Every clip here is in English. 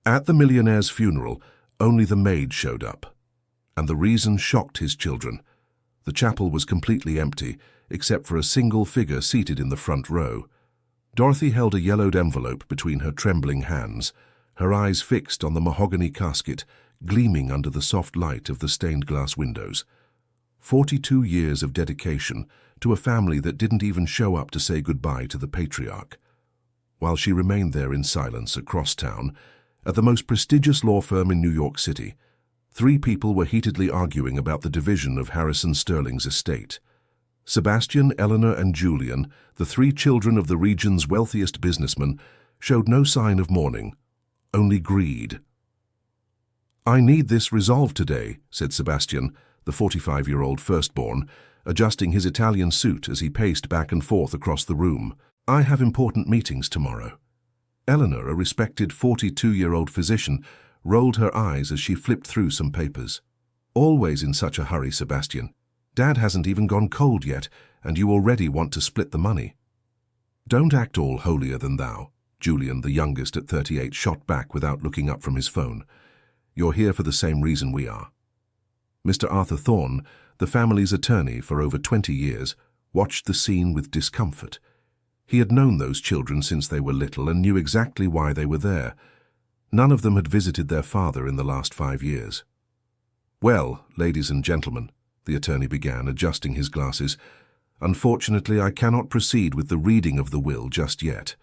At the millionaire's funeral, only the maid showed up. And the reason shocked his children. The chapel was completely empty, except for a single figure seated in the front row. Dorothy held a yellowed envelope between her trembling hands, her eyes fixed on the mahogany casket, gleaming under the soft light of the stained glass windows. 42 years of dedication to a family that didn't even show up to say goodbye to the patriarch. While she remained there in silence across town, at the most prestigious law firm in New York City, 3 people were heatedly arguing about the division of Harrison Sterling's estate. Sebastian, Eleanor, and Julian, the 3 children of the region's wealthiest businessman, showed no sign of mourning, only greed. "I need this resolved today," said Sebastian, the 45-year-old firstborn, adjusting his Italian suit as he paced back and forth across the room. "I have important meetings tomorrow." Eleanor, a respected 42-year-old physician, rolled her eyes as she flipped through some papers. "Always in such a hurry, Sebastian. Dad hasn't even gone cold yet, and you already want to split the money." "Don't act all holier than thou," Julian, the youngest at 38, shot back without looking up from his phone. "You're here for the same reason we are." Mr. Arthur Thorne, the family's attorney for over 20 years, watched the scene with discomfort. He had known those children since they were little and knew exactly why they were there. None of them had visited their father in the last 5 years. "Well, ladies and gentlemen," the attorney began, adjusting his glasses, "unfortunately I cannot proceed with the reading of the will just yet."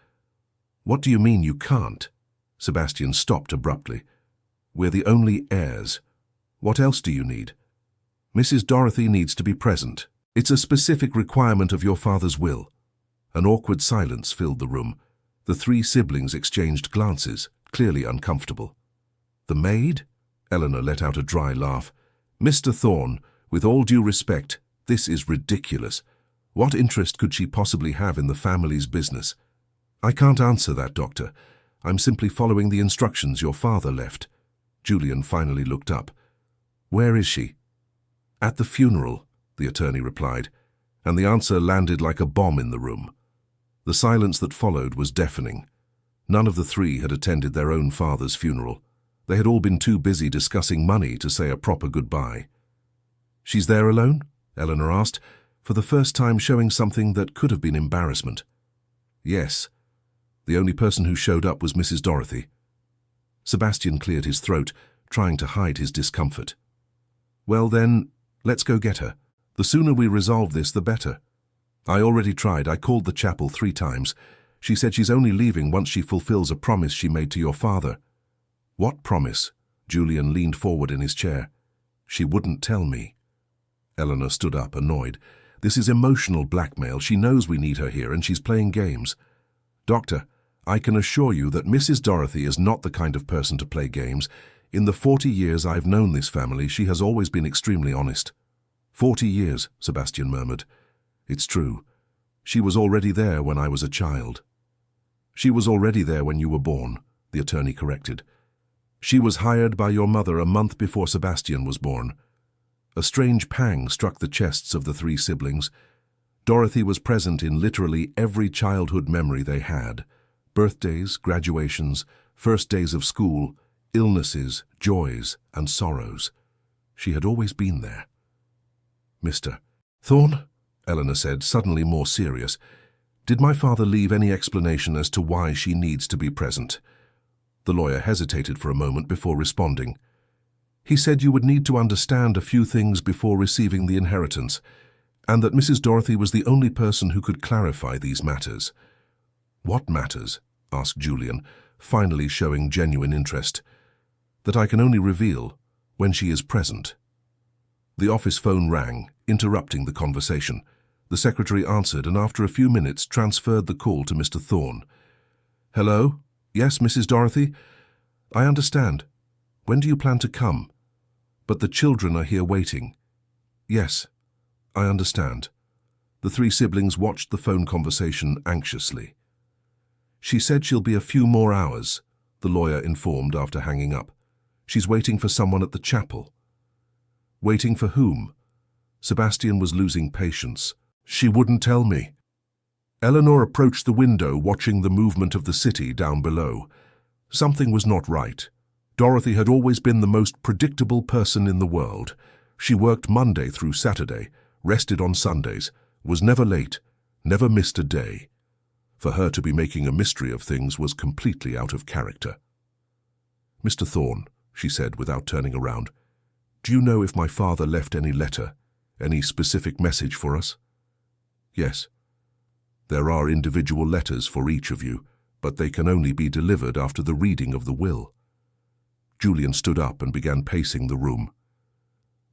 "What do you mean you can't?" Sebastian stopped abruptly. "We're the only heirs. What else do you need?" "Mrs. Dorothy needs to be present. It's a specific requirement of your father's will." An awkward silence filled the room. The 3 siblings exchanged glances, clearly uncomfortable. "The maid?" Eleanor let out a dry laugh. "Mr. Thorne, with all due respect, this is ridiculous. What interest could she possibly have in the family's business?" "I can't answer that, Doctor. I'm simply following the instructions your father left." Julian finally looked up. "Where is she?" "At the funeral," the attorney replied, and the answer landed like a bomb in the room. The silence that followed was deafening. None of the 3 had attended their own father's funeral. They had all been too busy discussing money to say a proper goodbye. "She's there alone?" Eleanor asked, for the first time showing something that could have been embarrassment. "Yes. The only person who showed up was Mrs. Dorothy." Sebastian cleared his throat, trying to hide his discomfort. "Well then, let's go get her. The sooner we resolve this, the better. I already tried. I called the chapel 3 times. She said she's only leaving once she fulfills a promise she made to your father." "What promise?" Julian leaned forward in his chair. "She wouldn't tell me." Eleanor stood up, annoyed. "This is emotional blackmail. She knows we need her here and she's playing games." "Doctor, I can assure you that Mrs. Dorothy is not the kind of person to play games. In the 40 years I've known this family, she has always been extremely honest." "40 years," Sebastian murmured. "It's true. She was already there when I was a child." "She was already there when you were born," the attorney corrected. "She was hired by your mother a month before Sebastian was born." A strange pang struck the chests of the 3 siblings. Dorothy was present in literally every childhood memory they had. Birthdays, graduations, first days of school, illnesses, joys, and sorrows. She had always been there. "Mr. Thorne," Eleanor said, suddenly more serious, "did my father leave any explanation as to why she needs to be present?" The lawyer hesitated for a moment before responding. "He said you would need to understand a few things before receiving the inheritance, and that Mrs. Dorothy was the only person who could clarify these matters." "What matters?" asked Julian, finally showing genuine interest. "That I can only reveal when she is present." The office phone rang, interrupting the conversation. The secretary answered and after a few minutes transferred the call to Mr. Thorne. "Hello? Yes, Mrs. Dorothy? I understand. When do you plan to come? But the children are here waiting." "Yes, I understand." The 3 siblings watched the phone conversation anxiously. "She said she'll be a few more hours," the lawyer informed after hanging up. "She's waiting for someone at the chapel." "Waiting for whom?" Sebastian was losing patience. "She wouldn't tell me." Eleanor approached the window, watching the movement of the city down below. Something was not right. Dorothy had always been the most predictable person in the world. She worked Monday through Saturday, rested on Sundays, was never late, never missed a day. For her to be making a mystery of things was completely out of character. "Mr. Thorne," she said without turning around, "do you know if my father left any letter, any specific message for us?" "Yes. There are individual letters for each of you, but they can only be delivered after the reading of the will." Julian stood up and began pacing the room.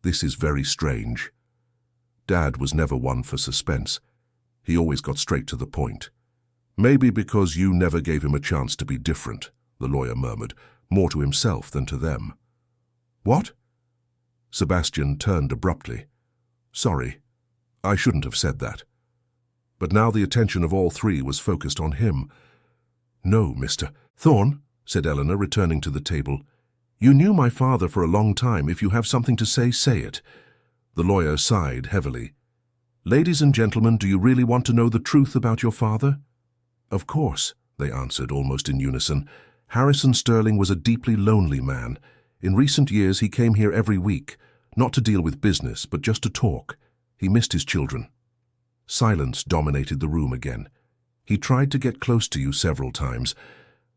"This is very strange. Dad was never one for suspense. He always got straight to the point. Maybe because you never gave him a chance to be different," the lawyer murmured, more to himself than to them. "What?" Sebastian turned abruptly. "Sorry, I shouldn't have said that." But now the attention of all three was focused on him. "No, Mr. Thorne," said Eleanor, returning to the table. "You knew my father for a long time. If you have something to say, say it." The lawyer sighed heavily. "Ladies and gentlemen, do you really want to know the truth about your father?" "Of course," they answered almost in unison. "Harrison Sterling was a deeply lonely man. In recent years he came here every week, not to deal with business, but just to talk. He missed his children." Silence dominated the room again. "He tried to get close to you several times.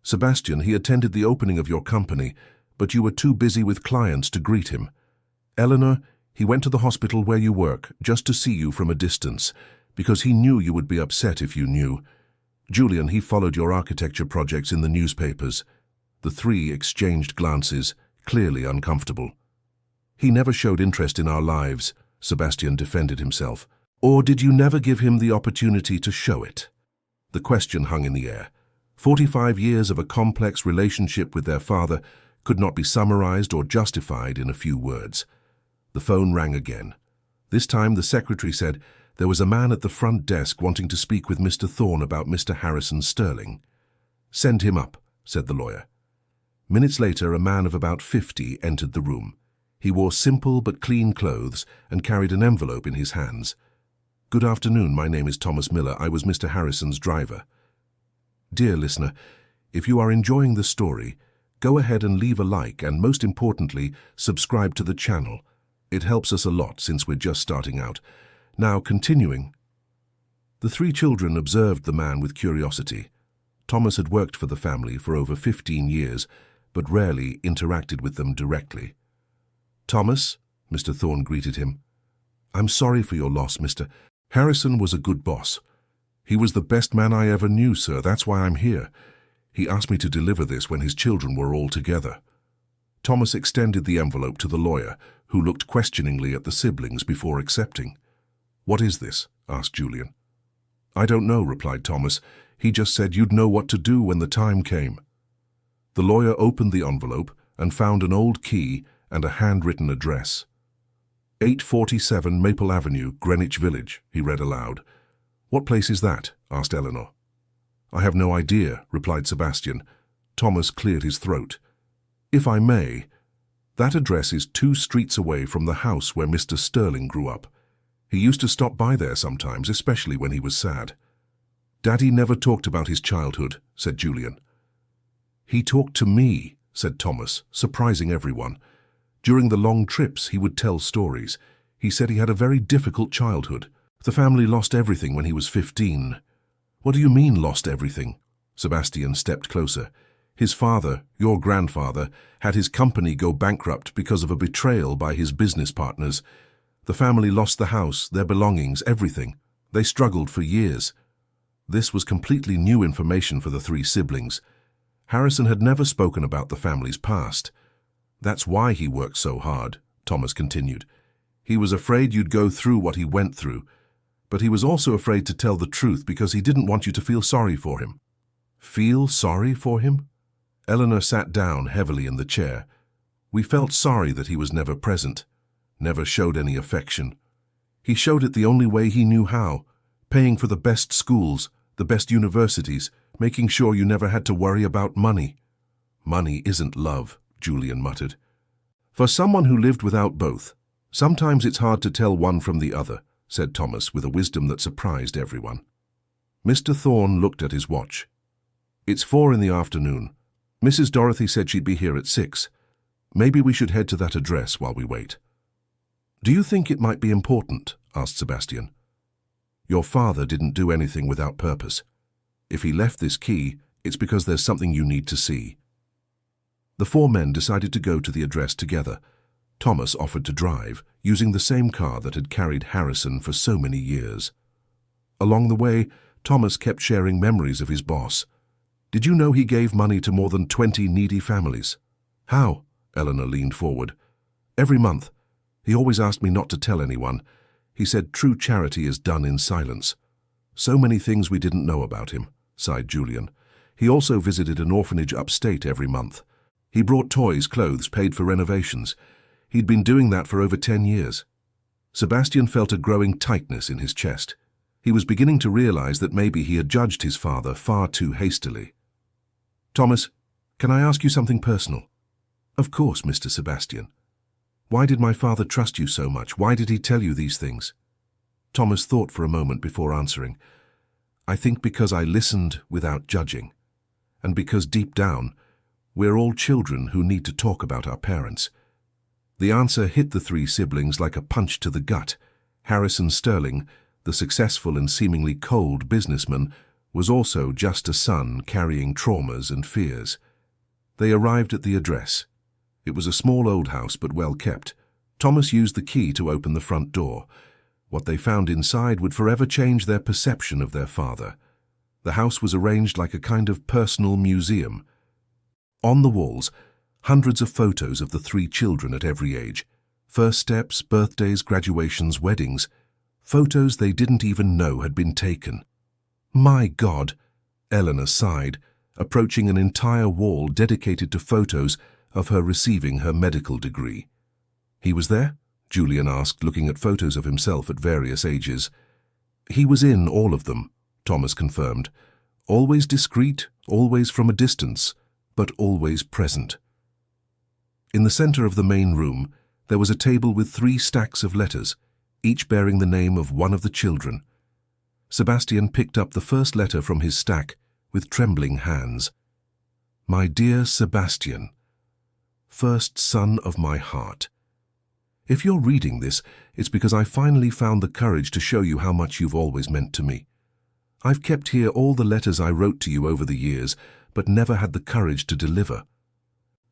Sebastian, he attended the opening of your company, but you were too busy with clients to greet him. Eleanor, he went to the hospital where you work, just to see you from a distance, because he knew you would be upset if you knew. Julian, he followed your architecture projects in the newspapers." The three exchanged glances, clearly uncomfortable. "He never showed interest in our lives," Sebastian defended himself. "Or did you never give him the opportunity to show it?" The question hung in the air. 45 years of a complex relationship with their father could not be summarized or justified in a few words. The phone rang again. This time the secretary said there was a man at the front desk wanting to speak with Mr. Thorne about Mr. Harrison Sterling. "Send him up," said the lawyer. Minutes later, a man of about 50 entered the room. He wore simple but clean clothes and carried an envelope in his hands. "Good afternoon, my name is Thomas Miller. I was Mr. Harrison's driver." Dear listener, if you are enjoying the story, go ahead and leave a like and, most importantly, subscribe to the channel. It helps us a lot since we're just starting out. Now, continuing. The three children observed the man with curiosity. Thomas had worked for the family for over 15 years, but rarely interacted with them directly. "Thomas," Mr. Thorne greeted him. "I'm sorry for your loss, Mr. Harrison was a good boss. He was the best man I ever knew, sir. That's why I'm here. He asked me to deliver this when his children were all together." Thomas extended the envelope to the lawyer, who looked questioningly at the siblings before accepting. "What is this?" asked Julian. "I don't know," replied Thomas. "He just said you'd know what to do when the time came." The lawyer opened the envelope and found an old key and a handwritten address. 847 Maple Avenue, Greenwich Village, he read aloud. "What place is that?" asked Eleanor. "I have no idea," replied Sebastian. Thomas cleared his throat. "If I may, that address is 2 streets away from the house where Mr. Sterling grew up. He used to stop by there sometimes, especially when he was sad." "Daddy never talked about his childhood," said Julian. "He talked to me," said Thomas, surprising everyone. "During the long trips, he would tell stories. He said he had a very difficult childhood. The family lost everything when he was 15. "What do you mean, lost everything?" Sebastian stepped closer. "His father, your grandfather, had his company go bankrupt because of a betrayal by his business partners. The family lost the house, their belongings, everything. They struggled for years." This was completely new information for the three siblings. Harrison had never spoken about the family's past. "That's why he worked so hard," Thomas continued. "He was afraid you'd go through what he went through. But he was also afraid to tell the truth because he didn't want you to feel sorry for him." "Feel sorry for him?" Eleanor sat down heavily in the chair. "We felt sorry that he was never present, never showed any affection. He showed it the only way he knew how, paying for the best schools, the best universities, making sure you never had to worry about money." "Money isn't love," Julian muttered. "For someone who lived without both, sometimes it's hard to tell one from the other," said Thomas with a wisdom that surprised everyone. Mr. Thorne looked at his watch. "It's 4 in the afternoon. Mrs. Dorothy said she'd be here at 6. Maybe we should head to that address while we wait. Do you think it might be important? Asked Sebastian. Your father didn't do anything without purpose. If he left this key, it's because there's something you need to see. The four men decided to go to the address together. Thomas offered to drive, using the same car that had carried Harrison for so many years. Along the way, Thomas kept sharing memories of his boss. Did you know he gave money to more than 20 needy families? How? Eleanor leaned forward. Every month. He always asked me not to tell anyone. He said true charity is done in silence. So many things we didn't know about him, sighed Julian. He also visited an orphanage upstate every month. He brought toys, clothes, paid for renovations. He'd been doing that for over 10 years. Sebastian felt a growing tightness in his chest. He was beginning to realize that maybe he had judged his father far too hastily. Thomas, can I ask you something personal? Of course, Mr. Sebastian. Why did my father trust you so much? Why did he tell you these things? Thomas thought for a moment before answering. I think because I listened without judging. And because deep down, we're all children who need to talk about our parents. The answer hit the three siblings like a punch to the gut. Harrison Sterling, the successful and seemingly cold businessman, was also just a son carrying traumas and fears. They arrived at the address. It was a small old house but well kept. Thomas used the key to open the front door. What they found inside would forever change their perception of their father. The house was arranged like a kind of personal museum. On the walls, hundreds of photos of the three children at every age. First steps, birthdays, graduations, weddings. Photos they didn't even know had been taken. My God, Eleanor sighed, approaching an entire wall dedicated to photos of her receiving her medical degree. He was there? Julian asked, looking at photos of himself at various ages. He was in all of them, Thomas confirmed. Always discreet, always from a distance, but always present. In the center of the main room, there was a table with 3 stacks of letters, each bearing the name of one of the children. Sebastian picked up the first letter from his stack with trembling hands. My dear Sebastian, first son of my heart. If you're reading this, it's because I finally found the courage to show you how much you've always meant to me. I've kept here all the letters I wrote to you over the years, but never had the courage to deliver.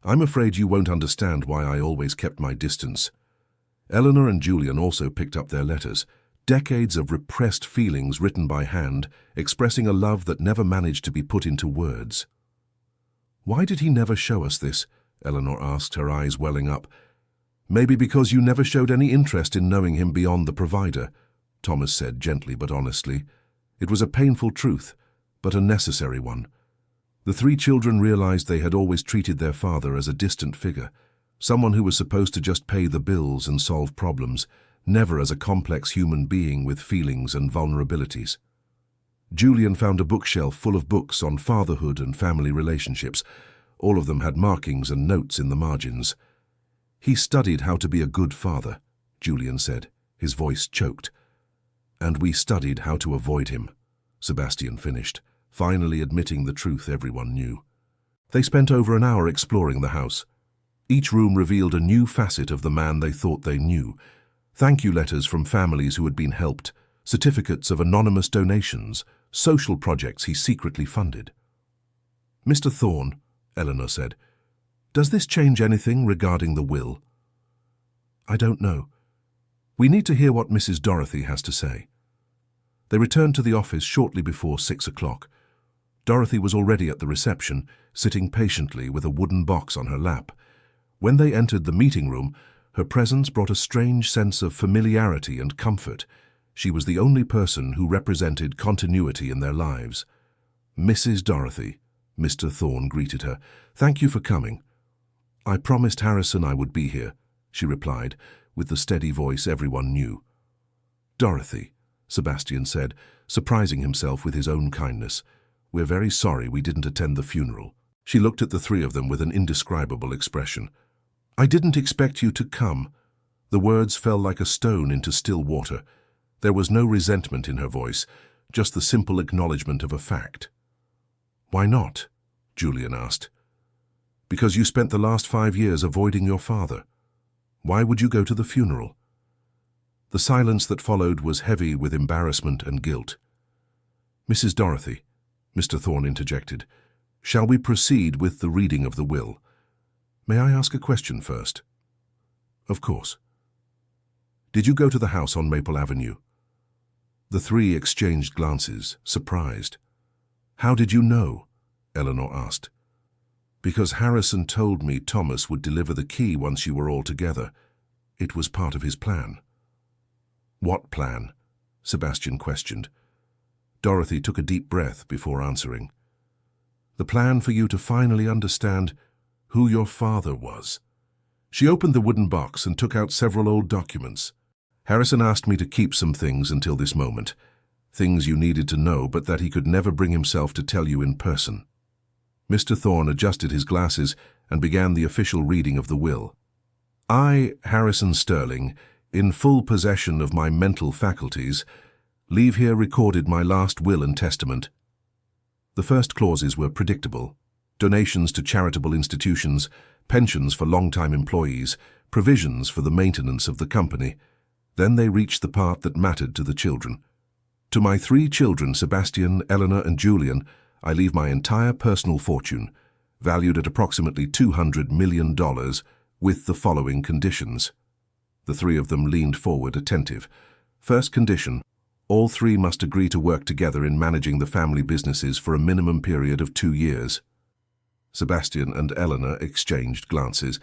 I'm afraid you won't understand why I always kept my distance. Eleanor and Julian also picked up their letters, decades of repressed feelings written by hand, expressing a love that never managed to be put into words. Why did he never show us this? Eleanor asked, her eyes welling up. Maybe because you never showed any interest in knowing him beyond the provider, Thomas said gently but honestly. It was a painful truth, but a necessary one. The 3 children realized they had always treated their father as a distant figure, someone who was supposed to just pay the bills and solve problems, never as a complex human being with feelings and vulnerabilities. Julian found a bookshelf full of books on fatherhood and family relationships. All of them had markings and notes in the margins. He studied how to be a good father, Julian said, his voice choked. And we studied how to avoid him, Sebastian finished, finally admitting the truth everyone knew. They spent over an hour exploring the house. Each room revealed a new facet of the man they thought they knew. Thank you letters from families who had been helped, certificates of anonymous donations, social projects he secretly funded. Mr. Thorne, Eleanor said, does this change anything regarding the will? I don't know. We need to hear what Mrs. Dorothy has to say. They returned to the office shortly before 6 o'clock. Dorothy was already at the reception, sitting patiently with a wooden box on her lap. When they entered the meeting room, her presence brought a strange sense of familiarity and comfort. She was the only person who represented continuity in their lives. Mrs. Dorothy, Mr. Thorne greeted her. Thank you for coming. I promised Harrison I would be here, she replied, with the steady voice everyone knew. Dorothy, Sebastian said, surprising himself with his own kindness. We're very sorry we didn't attend the funeral. She looked at the 3 of them with an indescribable expression. I didn't expect you to come. The words fell like a stone into still water. There was no resentment in her voice, just the simple acknowledgement of a fact. Why not? Julian asked. Because you spent the last 5 years avoiding your father. Why would you go to the funeral? The silence that followed was heavy with embarrassment and guilt. Mrs. Dorothy, Mr. Thorne interjected, shall we proceed with the reading of the will? May I ask a question first? Of course. Did you go to the house on Maple Avenue? The three exchanged glances, surprised. How did you know? Eleanor asked. Because Harrison told me Thomas would deliver the key once you were all together. It was part of his plan. What plan? Sebastian questioned. Dorothy took a deep breath before answering. The plan for you to finally understand who your father was. She opened the wooden box and took out several old documents. Harrison asked me to keep some things until this moment. Things you needed to know, but that he could never bring himself to tell you in person. Mr. Thorne adjusted his glasses and began the official reading of the will. I, Harrison Sterling, in full possession of my mental faculties, leave here recorded my last will and testament. The first clauses were predictable. Donations to charitable institutions, pensions for long-time employees, provisions for the maintenance of the company. Then they reached the part that mattered to the children. To my 3 children, Sebastian, Eleanor, and Julian, I leave my entire personal fortune, valued at approximately $200 million, with the following conditions. The 3 of them leaned forward, attentive. First condition, all 3 must agree to work together in managing the family businesses for a minimum period of 2 years. Sebastian and Eleanor exchanged glances.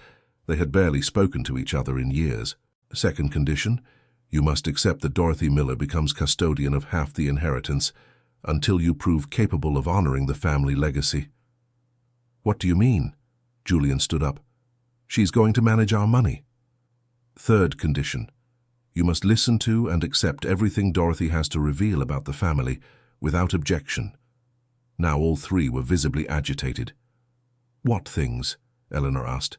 They had barely spoken to each other in years. Second condition, you must accept that Dorothy Miller becomes custodian of half the inheritance until you prove capable of honoring the family legacy. What do you mean? Julian stood up. She's going to manage our money. Third condition, you must listen to and accept everything Dorothy has to reveal about the family without objection. Now all 3 were visibly agitated. What things? Eleanor asked.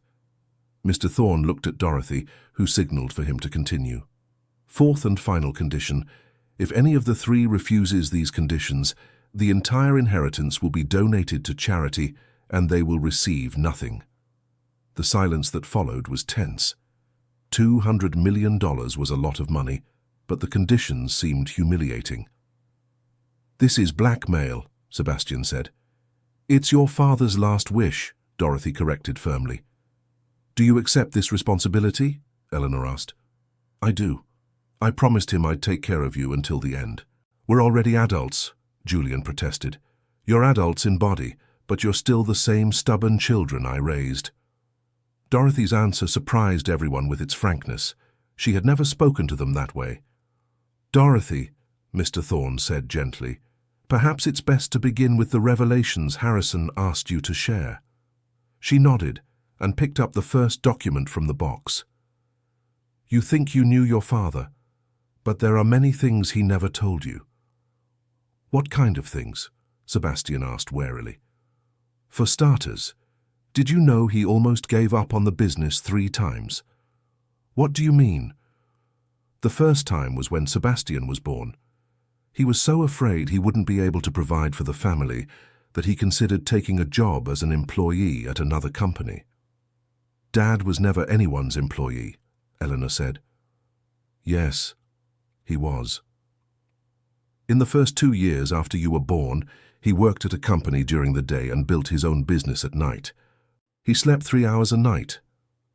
Mr. Thorne looked at Dorothy, who signaled for him to continue. Fourth and final condition, if any of the 3 refuses these conditions, the entire inheritance will be donated to charity and they will receive nothing. The silence that followed was tense. $200 million was a lot of money, but the conditions seemed humiliating. This is blackmail, Sebastian said. It's your father's last wish, Dorothy corrected firmly. Do you accept this responsibility? Eleanor asked. I do. I promised him I'd take care of you until the end. We're already adults, Julian protested. You're adults in body, but you're still the same stubborn children I raised. Dorothy's answer surprised everyone with its frankness. She had never spoken to them that way. Dorothy, Mr. Thorne said gently, perhaps it's best to begin with the revelations Harrison asked you to share. She nodded and picked up the first document from the box. You think you knew your father, but there are many things he never told you. What kind of things? Sebastian asked warily. For starters, did you know he almost gave up on the business 3 times? What do you mean? The first time was when Sebastian was born. He was so afraid he wouldn't be able to provide for the family that he considered taking a job as an employee at another company. Dad was never anyone's employee, Eleanor said. Yes, he was. In the first 2 years after you were born, he worked at a company during the day and built his own business at night. He slept 3 hours a night.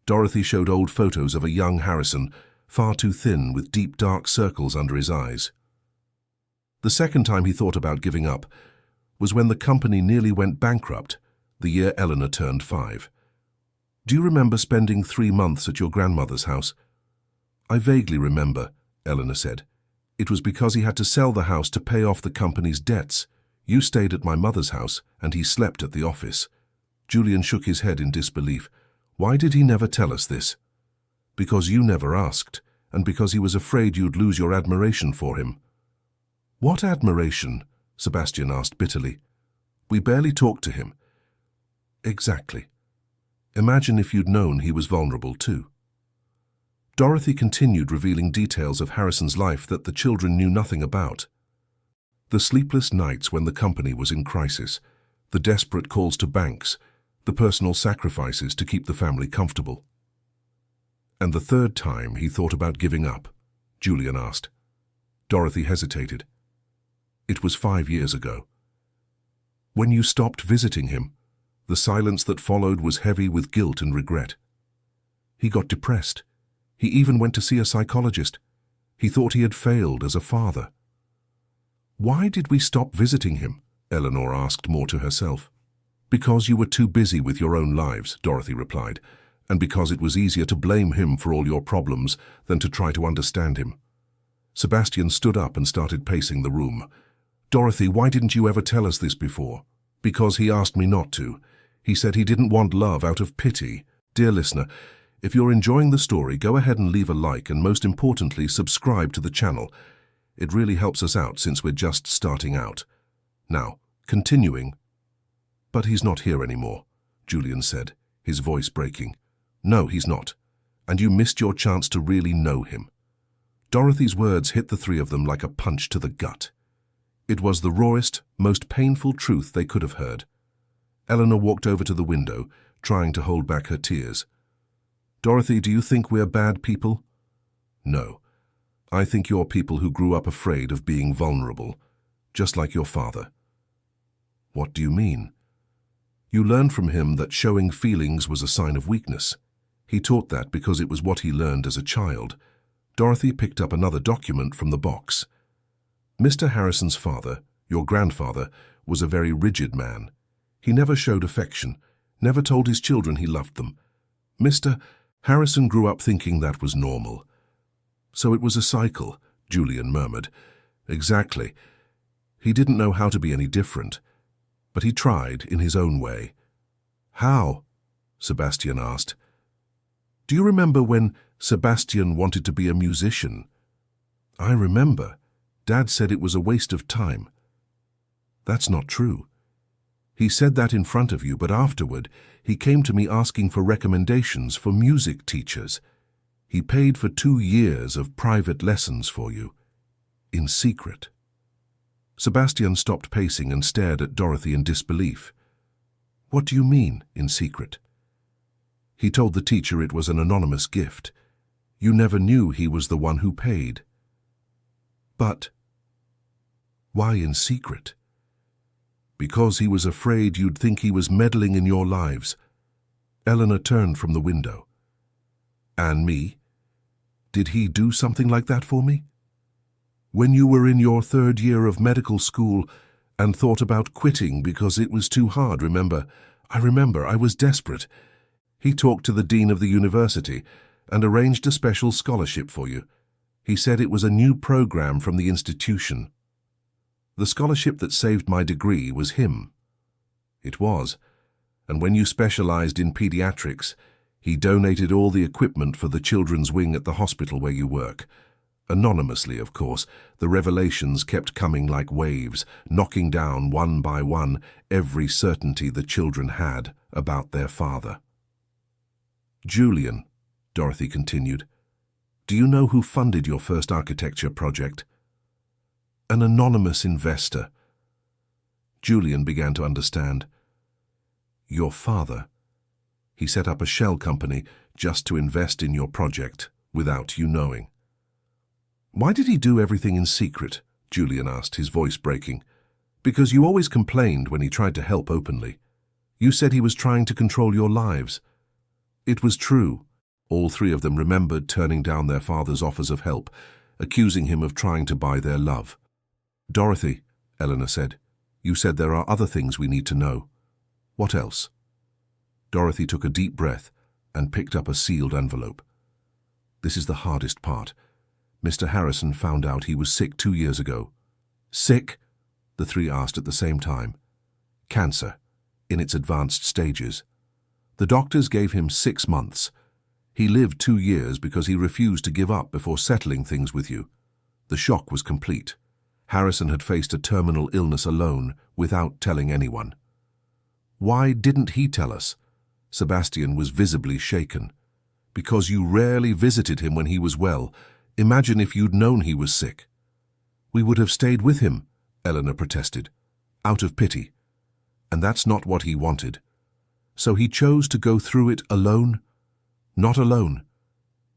Dorothy showed old photos of a young Harrison, far too thin with deep dark circles under his eyes. The second time he thought about giving up was when the company nearly went bankrupt, the year Eleanor turned 5. Do you remember spending 3 months at your grandmother's house? I vaguely remember, Eleanor said. It was because he had to sell the house to pay off the company's debts. You stayed at my mother's house and he slept at the office. Julian shook his head in disbelief. Why did he never tell us this? Because you never asked, and because he was afraid you'd lose your admiration for him. What admiration? Sebastian asked bitterly. We barely talked to him. Exactly. Imagine if you'd known he was vulnerable too. Dorothy continued revealing details of Harrison's life that the children knew nothing about. The sleepless nights when the company was in crisis, the desperate calls to banks, the personal sacrifices to keep the family comfortable. And the third time he thought about giving up, Julian asked. Dorothy hesitated. It was 5 years ago. When you stopped visiting him, the silence that followed was heavy with guilt and regret. He got depressed. He even went to see a psychologist. He thought he had failed as a father. Why did we stop visiting him? Eleanor asked, more to herself. Because you were too busy with your own lives, Dorothy replied, and because it was easier to blame him for all your problems than to try to understand him. Sebastian stood up and started pacing the room. Dorothy, why didn't you ever tell us this before? Because he asked me not to. He said he didn't want love out of pity. Dear listener, if you're enjoying the story, go ahead and leave a like and most importantly, subscribe to the channel. It really helps us out since we're just starting out. Now, continuing. But he's not here anymore, Julian said, his voice breaking. No, he's not. And you missed your chance to really know him. Dorothy's words hit the three of them like a punch to the gut. It was the rawest, most painful truth they could have heard. Eleanor walked over to the window, trying to hold back her tears. Dorothy, do you think we're bad people? No. I think you're people who grew up afraid of being vulnerable, just like your father. What do you mean? You learned from him that showing feelings was a sign of weakness. He taught that because it was what he learned as a child. Dorothy picked up another document from the box. Mr. Harrison's father, your grandfather, was a very rigid man. He never showed affection, never told his children he loved them. Mr. Harrison grew up thinking that was normal. So it was a cycle, Julian murmured. Exactly. He didn't know how to be any different, but he tried in his own way. How? Sebastian asked. Do you remember when Sebastian wanted to be a musician? I remember. Dad said it was a waste of time. That's not true. He said that in front of you, but afterward, he came to me asking for recommendations for music teachers. He paid for 2 years of private lessons for you, in secret. Sebastian stopped pacing and stared at Dorothy in disbelief. What do you mean, in secret? He told the teacher it was an anonymous gift. You never knew he was the one who paid. But why in secret? Because he was afraid you'd think he was meddling in your lives. Eleanor turned from the window. And me? Did he do something like that for me? When you were in your 3rd year of medical school and thought about quitting because it was too hard, remember? I remember, I was desperate. He talked to the dean of the university and arranged a special scholarship for you. He said it was a new program from the institution. The scholarship that saved my degree was him. It was. And when you specialized in pediatrics, he donated all the equipment for the children's wing at the hospital where you work. Anonymously, of course, the revelations kept coming like waves, knocking down one by one every certainty the children had about their father. Julian, Dorothy continued, do you know who funded your first architecture project? An anonymous investor. Julian began to understand. Your father. He set up a shell company just to invest in your project without you knowing. Why did he do everything in secret? Julian asked, his voice breaking. Because you always complained when he tried to help openly. You said he was trying to control your lives. It was true. All three of them remembered turning down their father's offers of help, accusing him of trying to buy their love. Dorothy, Eleanor said, you said there are other things we need to know. What else? Dorothy took a deep breath and picked up a sealed envelope. This is the hardest part. Mr. Harrison found out he was sick 2 years ago. Sick? The three asked at the same time. Cancer, in its advanced stages. The doctors gave him 6 months. He lived 2 years because he refused to give up before settling things with you. The shock was complete. Harrison had faced a terminal illness alone, without telling anyone. Why didn't he tell us? Sebastian was visibly shaken. Because you rarely visited him when he was well. Imagine if you'd known he was sick. We would have stayed with him, Eleanor protested, out of pity. And that's not what he wanted. So he chose to go through it alone? Not alone.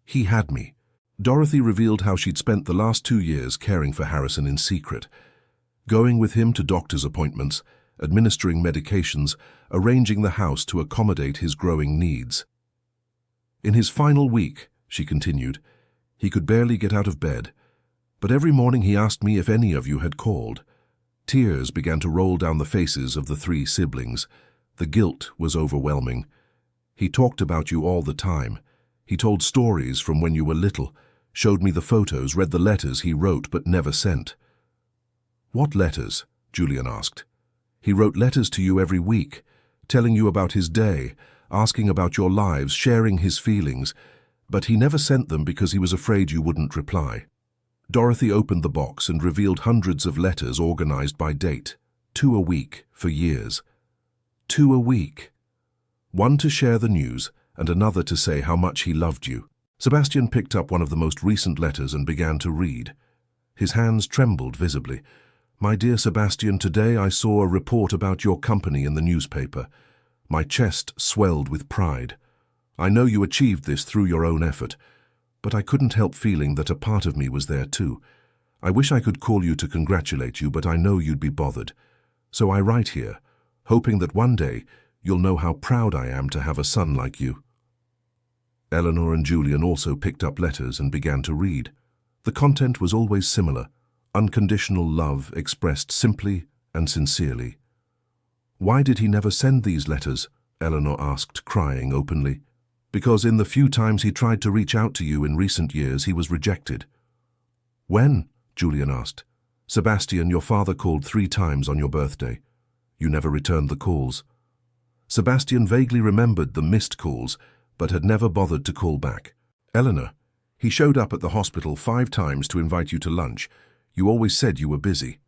He had me. Dorothy revealed how she'd spent the last 2 years caring for Harrison in secret, going with him to doctor's appointments, administering medications, arranging the house to accommodate his growing needs. In his final week, she continued, he could barely get out of bed, but every morning he asked me if any of you had called. Tears began to roll down the faces of the 3 siblings. The guilt was overwhelming. He talked about you all the time. He told stories from when you were little, showed me the photos, read the letters he wrote but never sent. What letters? Julian asked. He wrote letters to you every week, telling you about his day, asking about your lives, sharing his feelings, but he never sent them because he was afraid you wouldn't reply. Dorothy opened the box and revealed hundreds of letters organized by date, 2 a week for years. 2 a week. One to share the news and another to say how much he loved you. Sebastian picked up one of the most recent letters and began to read. His hands trembled visibly. My dear Sebastian, today I saw a report about your company in the newspaper. My chest swelled with pride. I know you achieved this through your own effort, but I couldn't help feeling that a part of me was there too. I wish I could call you to congratulate you, but I know you'd be bothered. So I write here, hoping that one day you'll know how proud I am to have a son like you. Eleanor and Julian also picked up letters and began to read. The content was always similar. Unconditional love expressed simply and sincerely. Why did he never send these letters? Eleanor asked, crying openly. Because in the few times he tried to reach out to you in recent years, he was rejected. When? Julian asked. Sebastian, your father called 3 times on your birthday. You never returned the calls. Sebastian vaguely remembered the missed calls, but had never bothered to call back. Eleanor, he showed up at the hospital 5 times to invite you to lunch. You always said you were busy.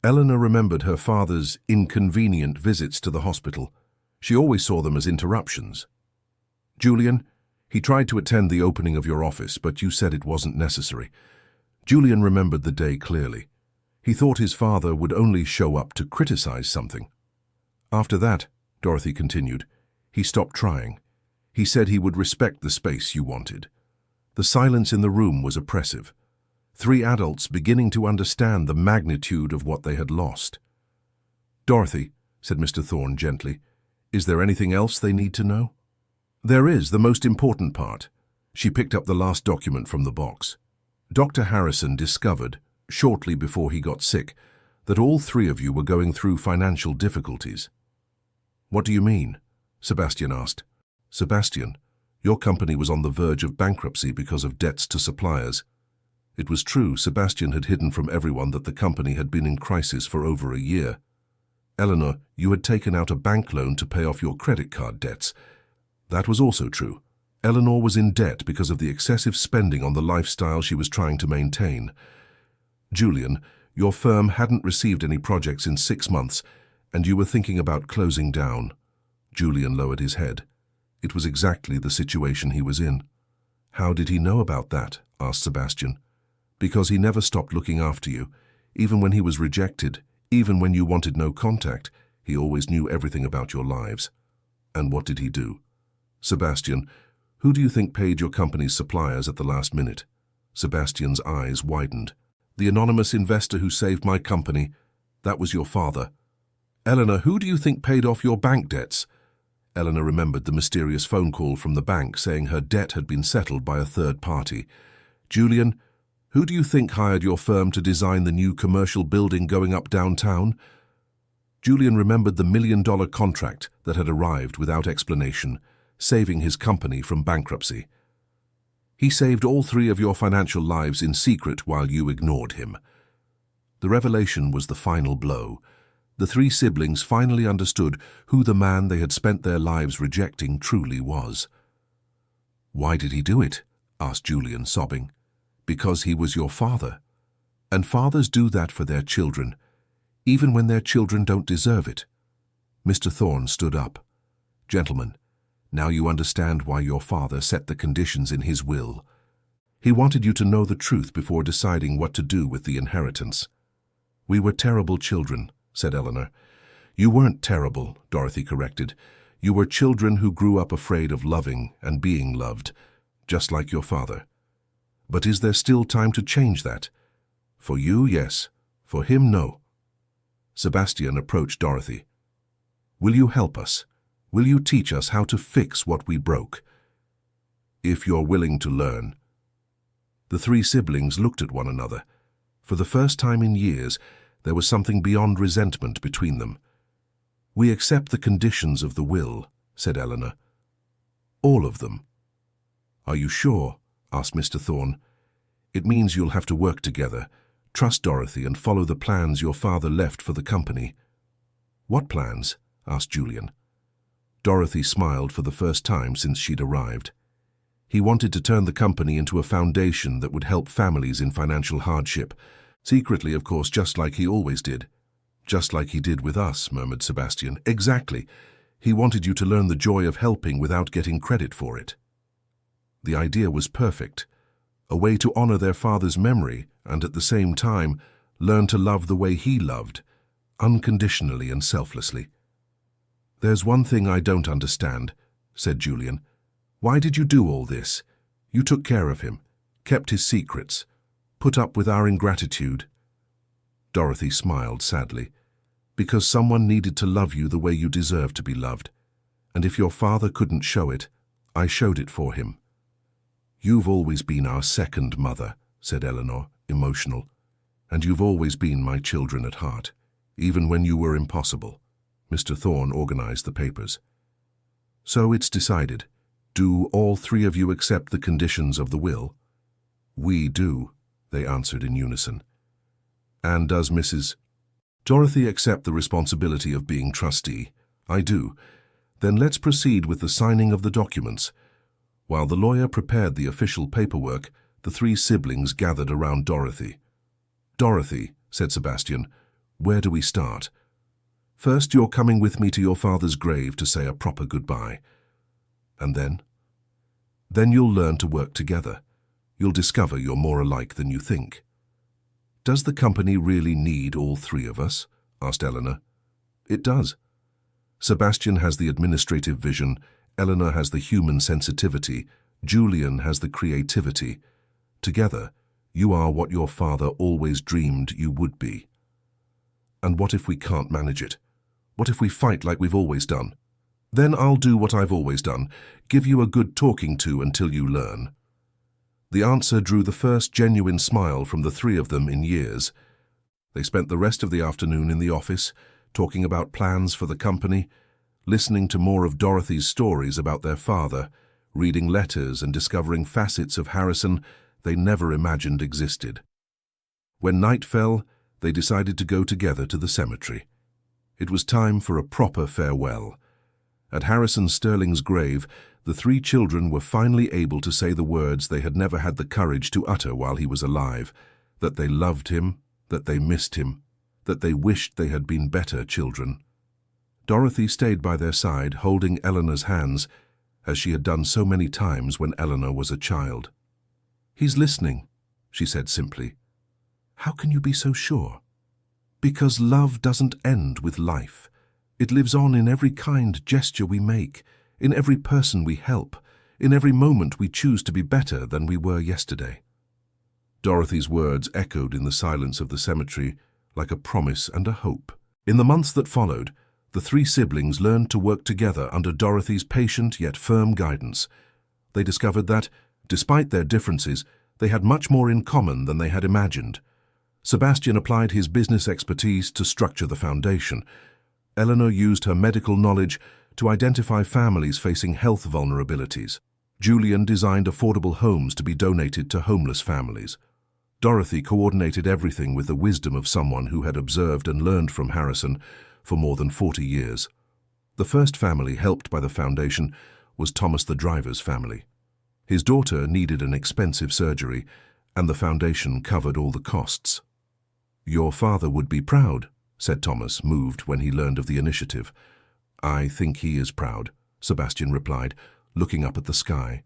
Eleanor remembered her father's inconvenient visits to the hospital. She always saw them as interruptions. Julian, he tried to attend the opening of your office, but you said it wasn't necessary. Julian remembered the day clearly. He thought his father would only show up to criticize something. After that, Dorothy continued, he stopped trying. He said he would respect the space you wanted. The silence in the room was oppressive. 3 adults beginning to understand the magnitude of what they had lost. Dorothy, said Mr. Thorne gently, is there anything else they need to know? There is, the most important part. She picked up the last document from the box. Dr. Harrison discovered, shortly before he got sick, that all 3 of you were going through financial difficulties. What do you mean? Sebastian asked. Sebastian, your company was on the verge of bankruptcy because of debts to suppliers. It was true, Sebastian had hidden from everyone that the company had been in crisis for over a year. Eleanor, you had taken out a bank loan to pay off your credit card debts. That was also true. Eleanor was in debt because of the excessive spending on the lifestyle she was trying to maintain. Julian, your firm hadn't received any projects in 6 months, and you were thinking about closing down. Julian lowered his head. It was exactly the situation he was in. How did he know about that? Asked Sebastian. Because he never stopped looking after you. Even when he was rejected, even when you wanted no contact, he always knew everything about your lives. And what did he do? Sebastian, who do you think paid your company's suppliers at the last minute? Sebastian's eyes widened. The anonymous investor who saved my company. That was your father. Eleanor, who do you think paid off your bank debts? Eleanor remembered the mysterious phone call from the bank saying her debt had been settled by a third party. Julian, who do you think hired your firm to design the new commercial building going up downtown? Julian remembered the $1 million contract that had arrived without explanation, saving his company from bankruptcy. He saved all 3 of your financial lives in secret while you ignored him. The revelation was the final blow. The 3 siblings finally understood who the man they had spent their lives rejecting truly was. Why did he do it? Asked Julian, sobbing. Because he was your father. And fathers do that for their children, even when their children don't deserve it. Mr. Thorne stood up. Gentlemen, now you understand why your father set the conditions in his will. He wanted you to know the truth before deciding what to do with the inheritance. We were terrible children, said Eleanor. You weren't terrible, Dorothy corrected. You were children who grew up afraid of loving and being loved, just like your father. But is there still time to change that? For you, yes. For him, no. Sebastian approached Dorothy. Will you help us? Will you teach us how to fix what we broke? If you're willing to learn. The three siblings looked at one another. For the first time in years, there was something beyond resentment between them. We accept the conditions of the will, said Eleanor. All of them. Are you sure? Asked Mr. Thorne. It means you'll have to work together. Trust Dorothy and follow the plans your father left for the company. What plans? Asked Julian. Dorothy smiled for the first time since she'd arrived. He wanted to turn the company into a foundation that would help families in financial hardship. Secretly, of course, just like he always did. Just like he did with us, murmured Sebastian. Exactly. He wanted you to learn the joy of helping without getting credit for it. The idea was perfect. A way to honor their father's memory and at the same time learn to love the way he loved, unconditionally and selflessly. There's one thing I don't understand, said Julian. Why did you do all this? You took care of him, kept his secrets, put up with our ingratitude. Dorothy smiled sadly. Because someone needed to love you the way you deserve to be loved. And if your father couldn't show it, I showed it for him. You've always been our second mother, said Eleanor, emotional. And you've always been my children at heart, even when you were impossible. Mr. Thorne organized the papers. So it's decided. Do all three of you accept the conditions of the will? We do, they answered in unison. And does Mrs. Dorothy accept the responsibility of being trustee? I do. Then let's proceed with the signing of the documents. While the lawyer prepared the official paperwork, the three siblings gathered around Dorothy. Dorothy, said Sebastian, where do we start? First, you're coming with me to your father's grave to say a proper goodbye. And then? Then you'll learn to work together. You'll discover you're more alike than you think. Does the company really need all three of us? Asked Eleanor. It does. Sebastian has the administrative vision, Eleanor has the human sensitivity, Julian has the creativity. Together, you are what your father always dreamed you would be. And what if we can't manage it? What if we fight like we've always done? Then I'll do what I've always done, give you a good talking to until you learn. The answer drew the first genuine smile from the three of them in years. They spent the rest of the afternoon in the office, talking about plans for the company, listening to more of Dorothy's stories about their father, reading letters and discovering facets of Harrison they never imagined existed. When night fell, they decided to go together to the cemetery. It was time for a proper farewell. At Harrison Sterling's grave, the three children were finally able to say the words they had never had the courage to utter while he was alive, that they loved him, that they missed him, that they wished they had been better children. Dorothy stayed by their side, holding Eleanor's hands, as she had done so many times when Eleanor was a child. He's listening, she said simply. How can you be so sure? Because love doesn't end with life. It lives on in every kind gesture we make, in every person we help, in every moment we choose to be better than we were yesterday. Dorothy's words echoed in the silence of the cemetery like a promise and a hope. In the months that followed, the three siblings learned to work together under Dorothy's patient yet firm guidance. They discovered that, despite their differences, they had much more in common than they had imagined. Sebastian applied his business expertise to structure the foundation. Eleanor used her medical knowledge to identify families facing health vulnerabilities. Julian designed affordable homes to be donated to homeless families. Dorothy coordinated everything with the wisdom of someone who had observed and learned from Harrison for more than 40 years. The first family helped by the foundation was Thomas the driver's family. His daughter needed an expensive surgery, and the foundation covered all the costs. Your father would be proud, said Thomas, moved when he learned of the initiative. I think he is proud, Sebastian replied, looking up at the sky.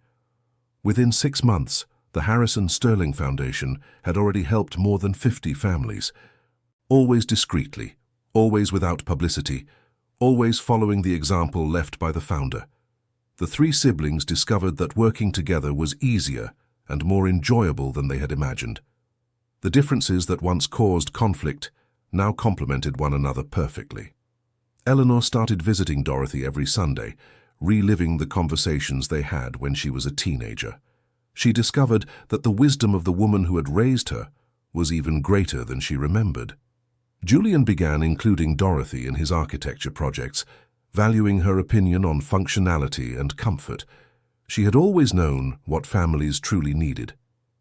Within 6 months, the Harrison Sterling Foundation had already helped more than 50 families. Always discreetly, always without publicity, always following the example left by the founder. The three siblings discovered that working together was easier and more enjoyable than they had imagined. The differences that once caused conflict now complemented one another perfectly. Eleanor started visiting Dorothy every Sunday, reliving the conversations they had when she was a teenager. She discovered that the wisdom of the woman who had raised her was even greater than she remembered. Julian began including Dorothy in his architecture projects, valuing her opinion on functionality and comfort. She had always known what families truly needed.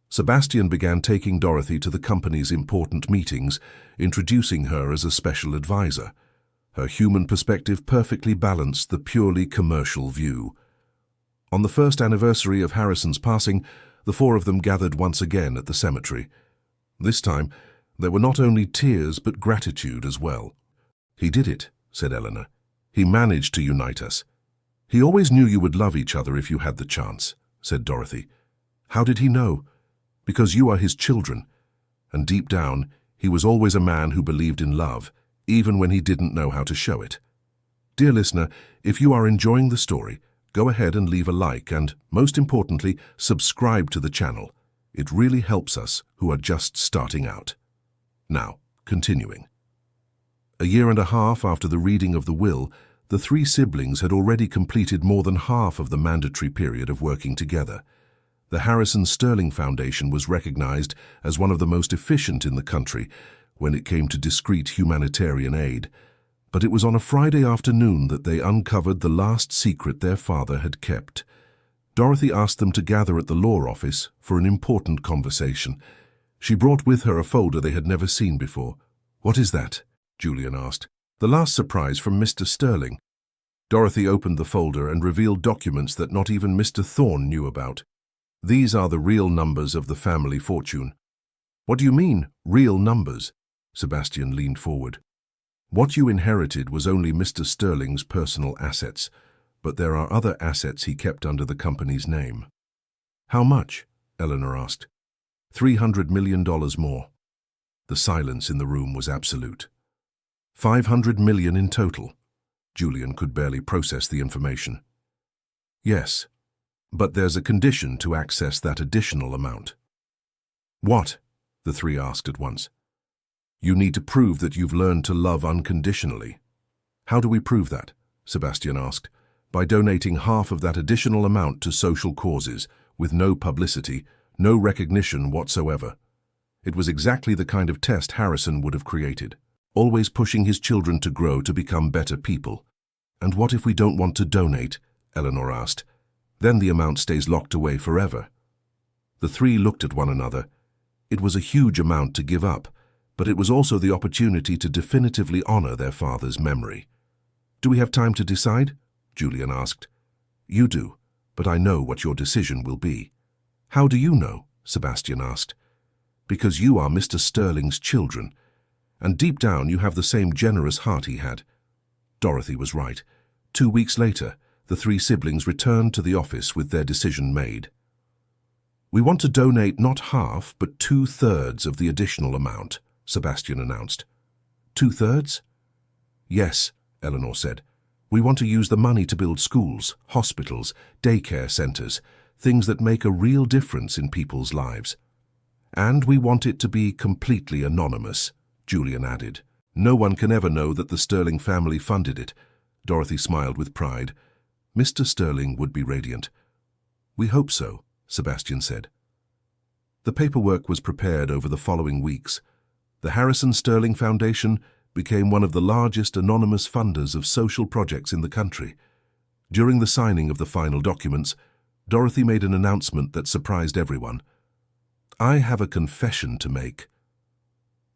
Sebastian began taking Dorothy to the company's important meetings, introducing her as a special advisor. Her human perspective perfectly balanced the purely commercial view. On the first anniversary of Harrison's passing, the four of them gathered once again at the cemetery. This time, there were not only tears but gratitude as well. "He did it," said Eleanor. "He managed to unite us." "He always knew you would love each other if you had the chance," said Dorothy. "How did he know?" "Because you are his children. And deep down, he was always a man who believed in love, even when he didn't know how to show it." Dear listener, if you are enjoying the story, go ahead and leave a like and, most importantly, subscribe to the channel. It really helps us who are just starting out. Now, continuing. A year and a half after the reading of the will, the three siblings had already completed more than half of the mandatory period of working together. The Harrison Sterling Foundation was recognized as one of the most efficient in the country when it came to discreet humanitarian aid. But it was on a Friday afternoon that they uncovered the last secret their father had kept. Dorothy asked them to gather at the law office for an important conversation. She brought with her a folder they had never seen before. "What is that?" Julian asked. "The last surprise from Mr. Sterling." Dorothy opened the folder and revealed documents that not even Mr. Thorne knew about. "These are the real numbers of the family fortune." "What do you mean, real numbers?" Sebastian leaned forward. "What you inherited was only Mr. Sterling's personal assets, but there are other assets he kept under the company's name." "How much?" Eleanor asked. $300 million more. The silence in the room was absolute. 500 million in total. Julian could barely process the information. "Yes, but there's a condition to access that additional amount." "What?" the three asked at once. "You need to prove that you've learned to love unconditionally." "How do we prove that?" Sebastian asked. "By donating half of that additional amount to social causes, with no publicity, no recognition whatsoever." It was exactly the kind of test Harrison would have created, always pushing his children to grow to become better people. "And what if we don't want to donate?" Eleanor asked. "Then the amount stays locked away forever." The three looked at one another. It was a huge amount to give up, but it was also the opportunity to definitively honor their father's memory. "Do we have time to decide?" Julian asked. "You do, but I know what your decision will be." "How do you know?" Sebastian asked. "Because you are Mr. Sterling's children, and deep down you have the same generous heart he had." Dorothy was right. 2 weeks later, the three siblings returned to the office with their decision made. "We want to donate not half, but 2/3 of the additional amount," Sebastian announced. 2/3? "Yes," Eleanor said. "We want to use the money to build schools, hospitals, daycare centers, things that make a real difference in people's lives. And we want it to be completely anonymous," Julian added. "No one can ever know that the Sterling family funded it." Dorothy smiled with pride. Mr. Sterling would be radiant. "We hope so," Sebastian said. The paperwork was prepared over the following weeks. The Harrison Sterling Foundation became one of the largest anonymous funders of social projects in the country. During the signing of the final documents, Dorothy made an announcement that surprised everyone. "I have a confession to make."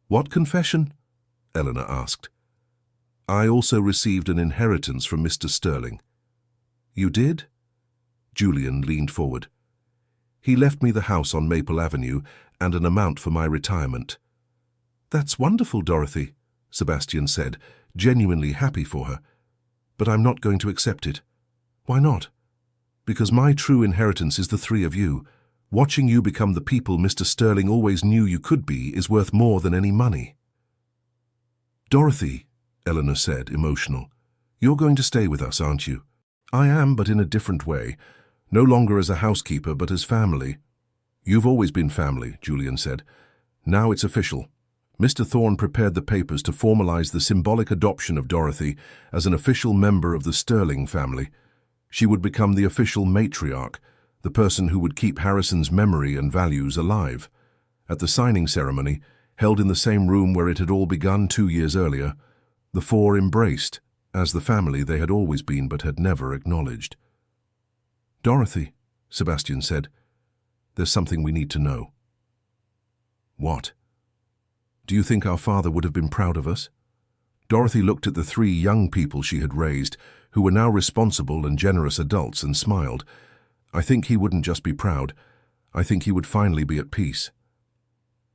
"What confession?" Eleanor asked. "I also received an inheritance from Mr. Sterling." "You did?" Julian leaned forward. "He left me the house on Maple Avenue and an amount for my retirement." "That's wonderful, Dorothy," Sebastian said, genuinely happy for her. "But I'm not going to accept it." "Why not?" "Because my true inheritance is the three of you. Watching you become the people Mr. Sterling always knew you could be is worth more than any money." "Dorothy," Eleanor said, emotional, You're going to stay with us, aren't you? I am, but in a different way. No longer as a housekeeper, but as family. You've always been family, Julian said. Now it's official. Mr. Thorne prepared the papers to formalize the symbolic adoption of Dorothy as an official member of the Sterling family. She would become the official matriarch, the person who would keep Harrison's memory and values alive. At the signing ceremony, held in the same room where it had all begun 2 years earlier, the four embraced, as the family they had always been but had never acknowledged. "Dorothy," Sebastian said, "there's something we need to know." "What?" "Do you think our father would have been proud of us?" Dorothy looked at the 3 young people she had raised, who were now responsible and generous adults, and smiled. "I think he wouldn't just be proud. I think he would finally be at peace."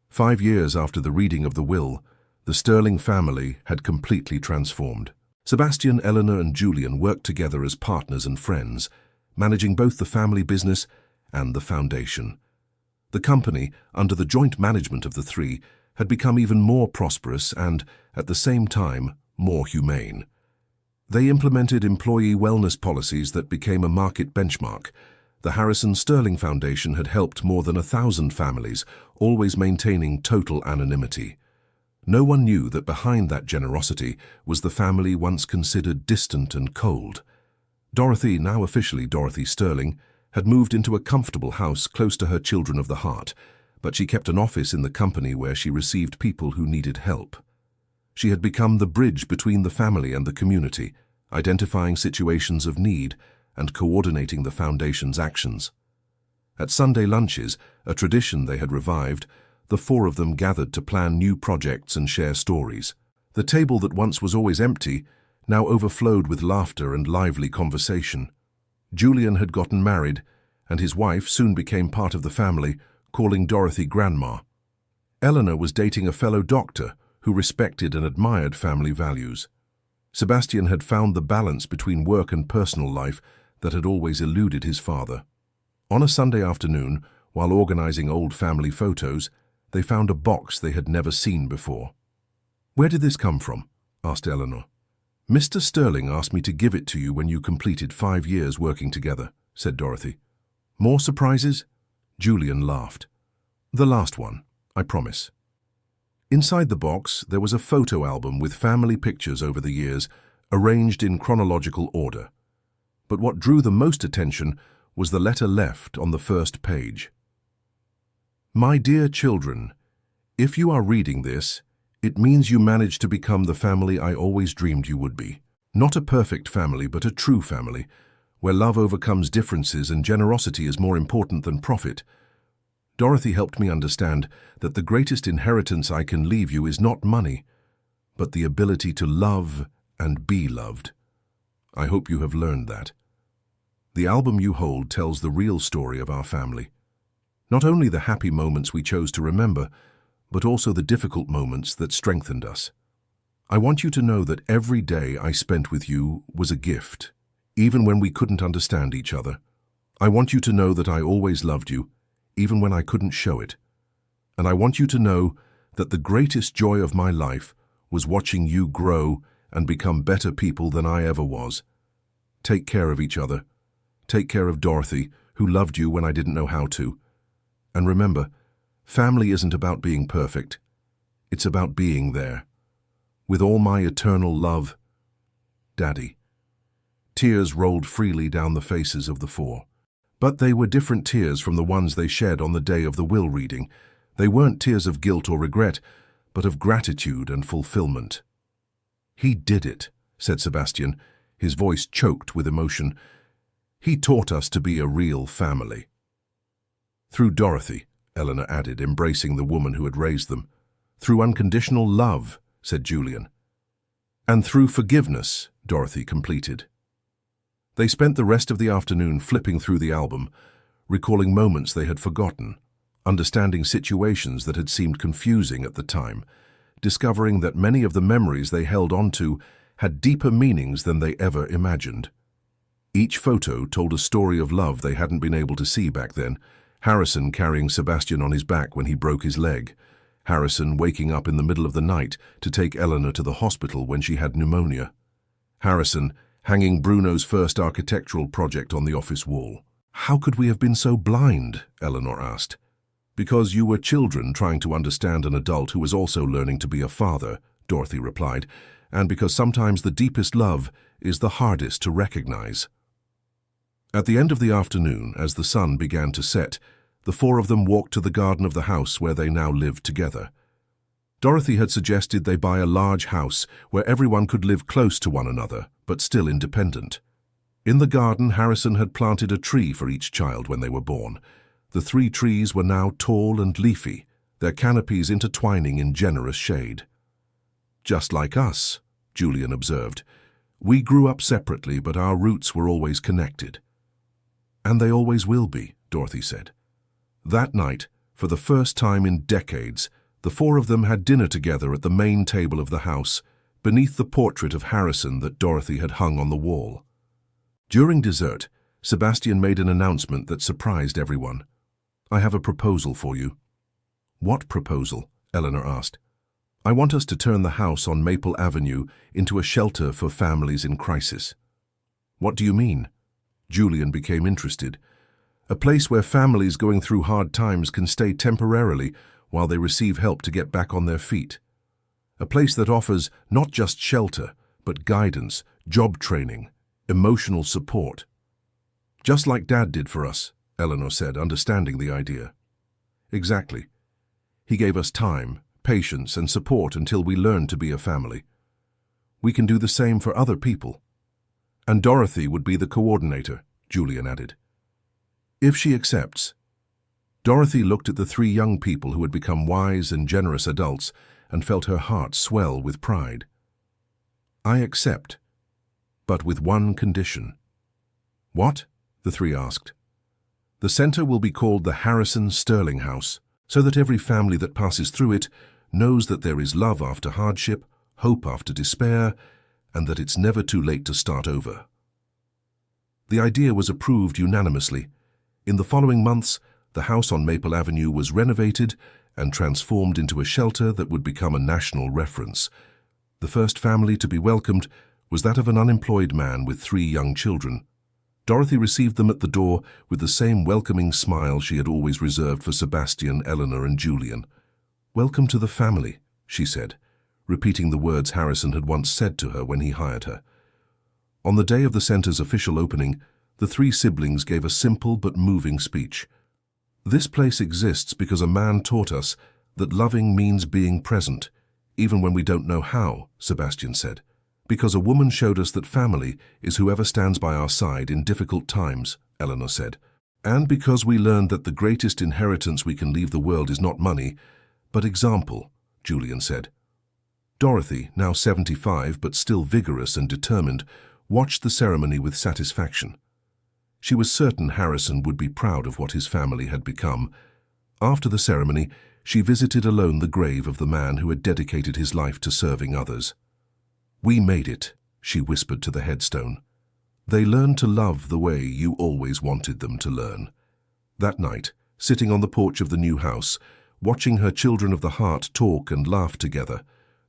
5 years after the reading of the will, the Sterling family had completely transformed. Sebastian, Eleanor, and Julian worked together as partners and friends, managing both the family business and the foundation. The company, under the joint management of the 3, had become even more prosperous and, at the same time, more humane. They implemented employee wellness policies that became a market benchmark. The Harrison Sterling Foundation had helped more than 1,000 families, always maintaining total anonymity. No one knew that behind that generosity was the family once considered distant and cold. Dorothy, now officially Dorothy Sterling, had moved into a comfortable house close to her children of the heart, but she kept an office in the company where she received people who needed help. She had become the bridge between the family and the community, identifying situations of need and coordinating the foundation's actions. At Sunday lunches, a tradition they had revived, the 4 of them gathered to plan new projects and share stories. The table that once was always empty now overflowed with laughter and lively conversation. Julian had gotten married, and his wife soon became part of the family, calling Dorothy Grandma. Eleanor was dating a fellow doctor who respected and admired family values. Sebastian had found the balance between work and personal life that had always eluded his father. On a Sunday afternoon, while organizing old family photos, they found a box they had never seen before. "Where did this come from?" asked Eleanor. "Mr. Sterling asked me to give it to you when you completed 5 years working together," said Dorothy. "More surprises?" Julian laughed. "The last one, I promise." Inside the box, there was a photo album with family pictures over the years, arranged in chronological order. But what drew the most attention was the letter left on the first page. "My dear children, if you are reading this, it means you managed to become the family I always dreamed you would be. Not a perfect family, but a true family, where love overcomes differences and generosity is more important than profit. Dorothy helped me understand that the greatest inheritance I can leave you is not money, but the ability to love and be loved. I hope you have learned that. The album you hold tells the real story of our family. Not only the happy moments we chose to remember, but also the difficult moments that strengthened us. I want you to know that every day I spent with you was a gift, even when we couldn't understand each other. I want you to know that I always loved you, even when I couldn't show it. And I want you to know that the greatest joy of my life was watching you grow and become better people than I ever was. Take care of each other. Take care of Dorothy, who loved you when I didn't know how to. And remember, family isn't about being perfect. It's about being there. With all my eternal love, Daddy." Tears rolled freely down the faces of the 4. But they were different tears from the ones they shed on the day of the will reading. They weren't tears of guilt or regret, but of gratitude and fulfillment. "He did it," said Sebastian, his voice choked with emotion. "He taught us to be a real family." "Through Dorothy," Eleanor added, embracing the woman who had raised them. "Through unconditional love," said Julian. "And through forgiveness," Dorothy completed. They spent the rest of the afternoon flipping through the album, recalling moments they had forgotten, understanding situations that had seemed confusing at the time, discovering that many of the memories they held onto had deeper meanings than they ever imagined. Each photo told a story of love they hadn't been able to see back then. Harrison carrying Sebastian on his back when he broke his leg. Harrison waking up in the middle of the night to take Eleanor to the hospital when she had pneumonia. Harrison, hanging Bruno's first architectural project on the office wall. "How could we have been so blind?" Eleanor asked. "Because you were children trying to understand an adult who was also learning to be a father," Dorothy replied, "and because sometimes the deepest love is the hardest to recognize." At the end of the afternoon, as the sun began to set, the four of them walked to the garden of the house where they now lived together. Dorothy had suggested they buy a large house where everyone could live close to one another, but still independent. In the garden, Harrison had planted a tree for each child when they were born. The 3 trees were now tall and leafy, their canopies intertwining in generous shade. "Just like us," Julian observed. "We grew up separately, but our roots were always connected." "And they always will be," Dorothy said. That night, for the first time in decades, the 4 of them had dinner together at the main table of the house, beneath the portrait of Harrison that Dorothy had hung on the wall. During dessert, Sebastian made an announcement that surprised everyone. "I have a proposal for you." "What proposal?" Eleanor asked. "I want us to turn the house on Maple Avenue into a shelter for families in crisis." "What do you mean?" Julian became interested. "A place where families going through hard times can stay temporarily while they receive help to get back on their feet. A place that offers not just shelter, but guidance, job training, emotional support." "Just like Dad did for us," Eleanor said, understanding the idea. "Exactly. He gave us time, patience, and support until we learned to be a family. We can do the same for other people." "And Dorothy would be the coordinator," Julian added. "If she accepts." Dorothy looked at the 3 young people who had become wise and generous adults and felt her heart swell with pride. "I accept, but with one condition." "What?" the 3 asked. "The center will be called the Harrison Sterling House, so that every family that passes through it knows that there is love after hardship, hope after despair, and that it's never too late to start over." The idea was approved unanimously. In the following months, the house on Maple Avenue was renovated and transformed into a shelter that would become a national reference. The first family to be welcomed was that of an unemployed man with 3 young children. Dorothy received them at the door with the same welcoming smile she had always reserved for Sebastian, Eleanor, and Julian. "Welcome to the family," she said, repeating the words Harrison had once said to her when he hired her. On the day of the center's official opening, the 3 siblings gave a simple but moving speech. "This place exists because a man taught us that loving means being present, even when we don't know how," Sebastian said. "Because a woman showed us that family is whoever stands by our side in difficult times," Eleanor said. "And because we learned that the greatest inheritance we can leave the world is not money, but example," Julian said. Dorothy, now 75 but still vigorous and determined, watched the ceremony with satisfaction. She was certain Harrison would be proud of what his family had become. After the ceremony, she visited alone the grave of the man who had dedicated his life to serving others. "We made it," she whispered to the headstone. "They learned to love the way you always wanted them to learn." That night, sitting on the porch of the new house, watching her children of the heart talk and laugh together,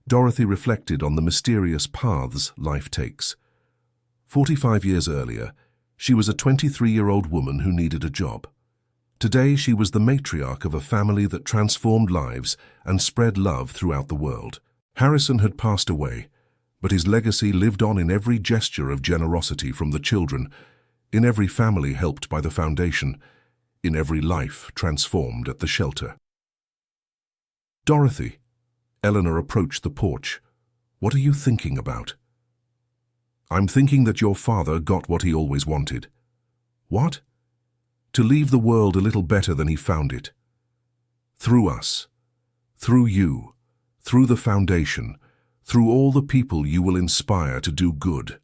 Dorothy reflected on the mysterious paths life takes. 45 years earlier, she was a 23-year-old woman who needed a job. Today, she was the matriarch of a family that transformed lives and spread love throughout the world. Harrison had passed away, but his legacy lived on in every gesture of generosity from the children, in every family helped by the foundation, in every life transformed at the shelter. "Dorothy," Eleanor approached the porch. "What are you thinking about?" "I'm thinking that your father got what he always wanted." "What?" "To leave the world a little better than he found it. Through us, through you, through the foundation, through all the people you will inspire to do good."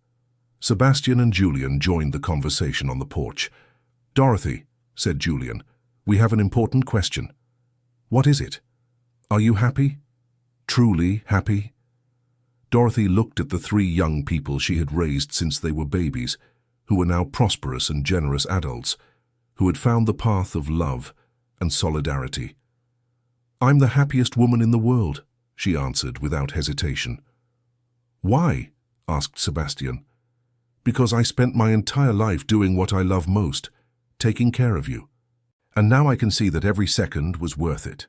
Sebastian and Julian joined the conversation on the porch. "Dorothy," said Julian, "we have an important question." "What is it?" "Are you happy? Truly happy?" Dorothy looked at the 3 young people she had raised since they were babies, who were now prosperous and generous adults, who had found the path of love and solidarity. "I'm the happiest woman in the world," she answered without hesitation. "Why?" asked Sebastian. Because I spent my entire life doing what I love most, taking care of you. And now I can see that every second was worth it.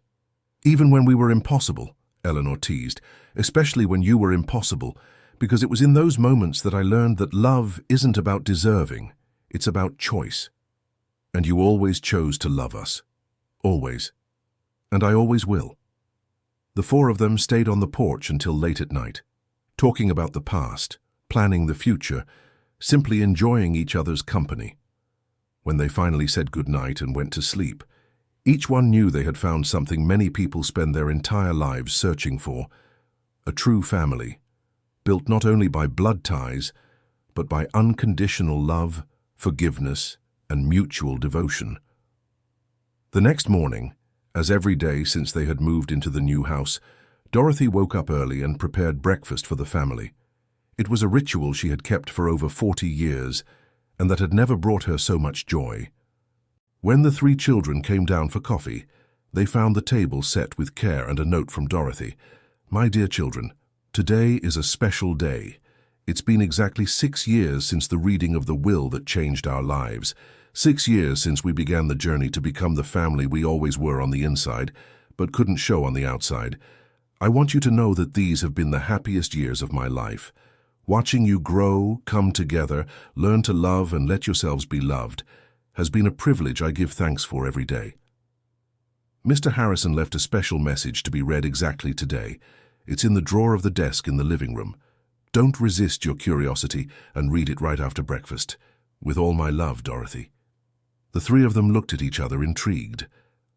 Even when we were impossible, Eleanor teased, especially when you were impossible, because it was in those moments that I learned that love isn't about deserving, it's about choice. And you always chose to love us. Always. And I always will. The four of them stayed on the porch until late at night, talking about the past, planning the future, simply enjoying each other's company. When they finally said goodnight and went to sleep, each one knew they had found something many people spend their entire lives searching for, a true family, built not only by blood ties, but by unconditional love, forgiveness, and mutual devotion. The next morning, as every day since they had moved into the new house, Dorothy woke up early and prepared breakfast for the family. It was a ritual she had kept for over 40 years, and that had never brought her so much joy. When the three children came down for coffee, they found the table set with care and a note from Dorothy. "My dear children, today is a special day. It's been exactly 6 years since the reading of the will that changed our lives. 6 years since we began the journey to become the family we always were on the inside, but couldn't show on the outside. I want you to know that these have been the happiest years of my life. Watching you grow, come together, learn to love and let yourselves be loved, has been a privilege I give thanks for every day." Mr. Harrison left a special message to be read exactly today. It's in the drawer of the desk in the living room. Don't resist your curiosity and read it right after breakfast. With all my love, Dorothy. The three of them looked at each other, intrigued.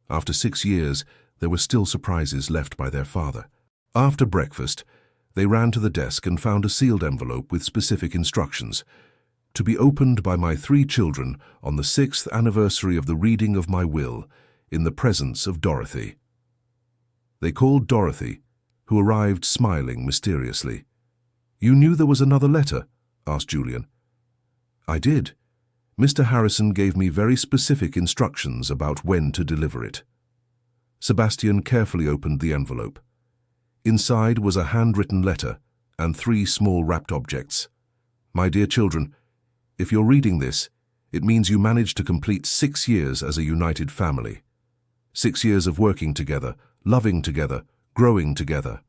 After 6 years, there were still surprises left by their father. After breakfast, they ran to the desk and found a sealed envelope with specific instructions. "To be opened by my 3 children on the 6th anniversary of the reading of my will, in the presence of Dorothy." They called Dorothy, who arrived smiling mysteriously. "You knew there was another letter?" asked Julian. "I did. Mr. Harrison gave me very specific instructions about when to deliver it." Sebastian carefully opened the envelope. Inside was a handwritten letter and 3 small wrapped objects. "My dear children, if you're reading this, it means you managed to complete 6 years as a united family. 6 years of working together, loving together, growing together.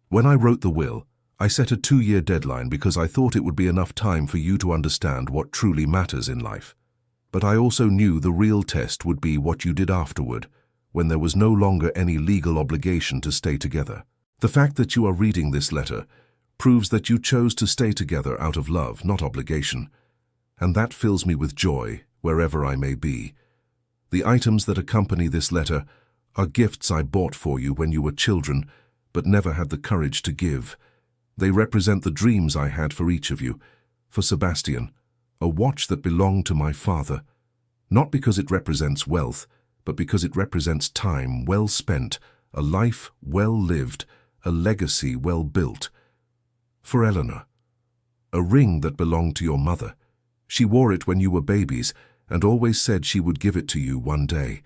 When I wrote the will, I set a 2-year deadline because I thought it would be enough time for you to understand what truly matters in life. But I also knew the real test would be what you did afterward, when there was no longer any legal obligation to stay together. The fact that you are reading this letter proves that you chose to stay together out of love, not obligation, and that fills me with joy wherever I may be. The items that accompany this letter are gifts I bought for you when you were children, but never had the courage to give. They represent the dreams I had for each of you. For Sebastian, a watch that belonged to my father, not because it represents wealth, but because it represents time well spent, a life well lived, a legacy well built. For Eleanor, a ring that belonged to your mother. She wore it when you were babies and always said she would give it to you one day.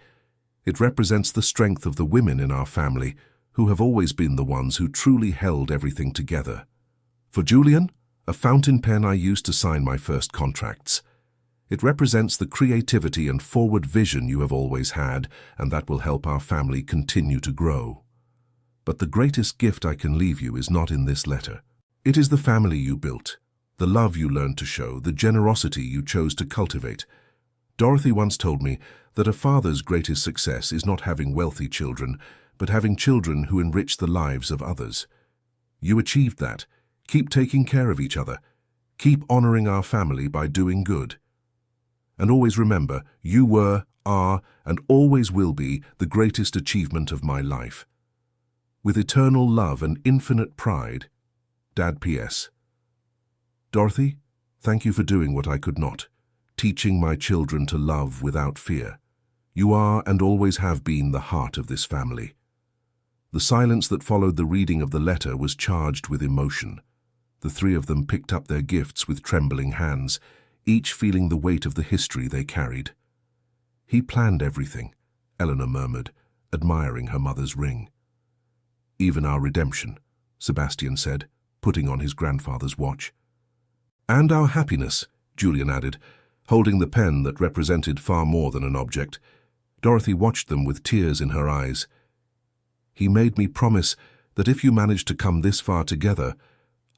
It represents the strength of the women in our family, who have always been the ones who truly held everything together. For Julian, a fountain pen I used to sign my first contracts. It represents the creativity and forward vision you have always had, and that will help our family continue to grow. But the greatest gift I can leave you is not in this letter. It is the family you built, the love you learned to show, the generosity you chose to cultivate. Dorothy once told me that a father's greatest success is not having wealthy children, but having children who enrich the lives of others. You achieved that. Keep taking care of each other. Keep honoring our family by doing good. And always remember, you were, are, and always will be the greatest achievement of my life. With eternal love and infinite pride, Dad P.S. Dorothy, thank you for doing what I could not, teaching my children to love without fear. You are and always have been the heart of this family. The silence that followed the reading of the letter was charged with emotion. The 3 of them picked up their gifts with trembling hands, each feeling the weight of the history they carried. "He planned everything," Eleanor murmured, admiring her mother's ring. "Even our redemption," Sebastian said, putting on his grandfather's watch. "And our happiness," Julian added, holding the pen that represented far more than an object. Dorothy watched them with tears in her eyes. "He made me promise that if you managed to come this far together,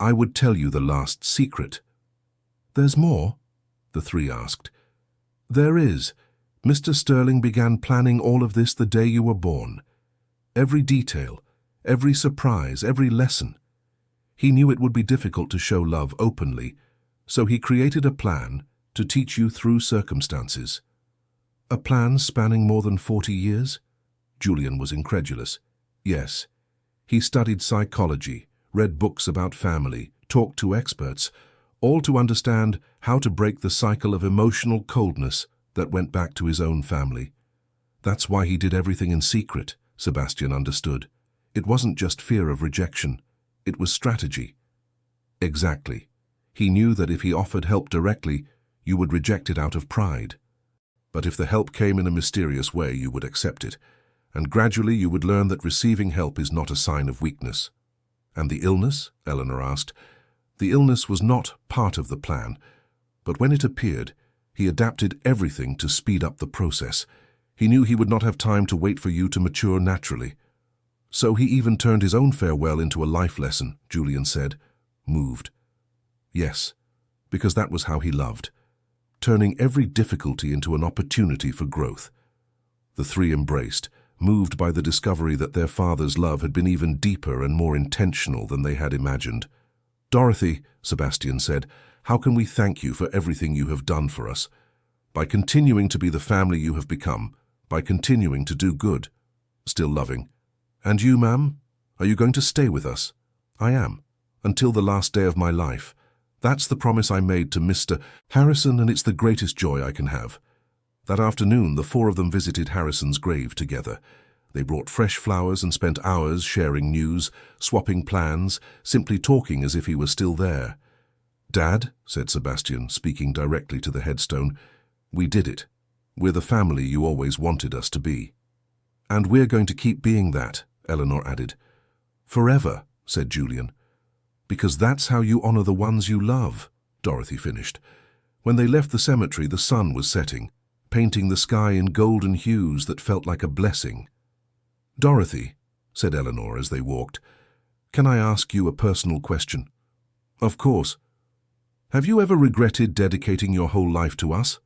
I would tell you the last secret." "There's more?" the three asked. "There is. Mr. Sterling began planning all of this the day you were born. Every detail, every surprise, every lesson. He knew it would be difficult to show love openly, so he created a plan to teach you through circumstances." "A plan spanning more than 40 years? Julian was incredulous. "Yes. He studied psychology, read books about family, talked to experts, all to understand how to break the cycle of emotional coldness that went back to his own family. That's why he did everything in secret," Sebastian understood. "It wasn't just fear of rejection. It was strategy." "Exactly. He knew that if he offered help directly, you would reject it out of pride. But if the help came in a mysterious way, you would accept it. And gradually you would learn that receiving help is not a sign of weakness." "And the illness?" Eleanor asked. "The illness was not part of the plan, but when it appeared, he adapted everything to speed up the process. He knew he would not have time to wait for you to mature naturally. So he even turned his own farewell into a life lesson," Julian said, moved. "Yes, because that was how he loved, turning every difficulty into an opportunity for growth." The three embraced, moved by the discovery that their father's love had been even deeper and more intentional than they had imagined. "Dorothy," Sebastian said, "how can we thank you for everything you have done for us? By continuing to be the family you have become, by continuing to do good." Still loving. "And you, ma'am? Are you going to stay with us?" "I am, until the last day of my life. That's the promise I made to Mr. Harrison, and it's the greatest joy I can have." That afternoon, the four of them visited Harrison's grave together. They brought fresh flowers and spent hours sharing news, swapping plans, simply talking as if he was still there. "Dad," said Sebastian, speaking directly to the headstone, "we did it. We're the family you always wanted us to be." "And we're going to keep being that," Eleanor added. "Forever," said Julian. "Because that's how you honor the ones you love," Dorothy finished. When they left the cemetery, the sun was setting, painting the sky in golden hues that felt like a blessing. "Dorothy," said Eleanor as they walked, "can I ask you a personal question?" "Of course." "Have you ever regretted dedicating your whole life to us?"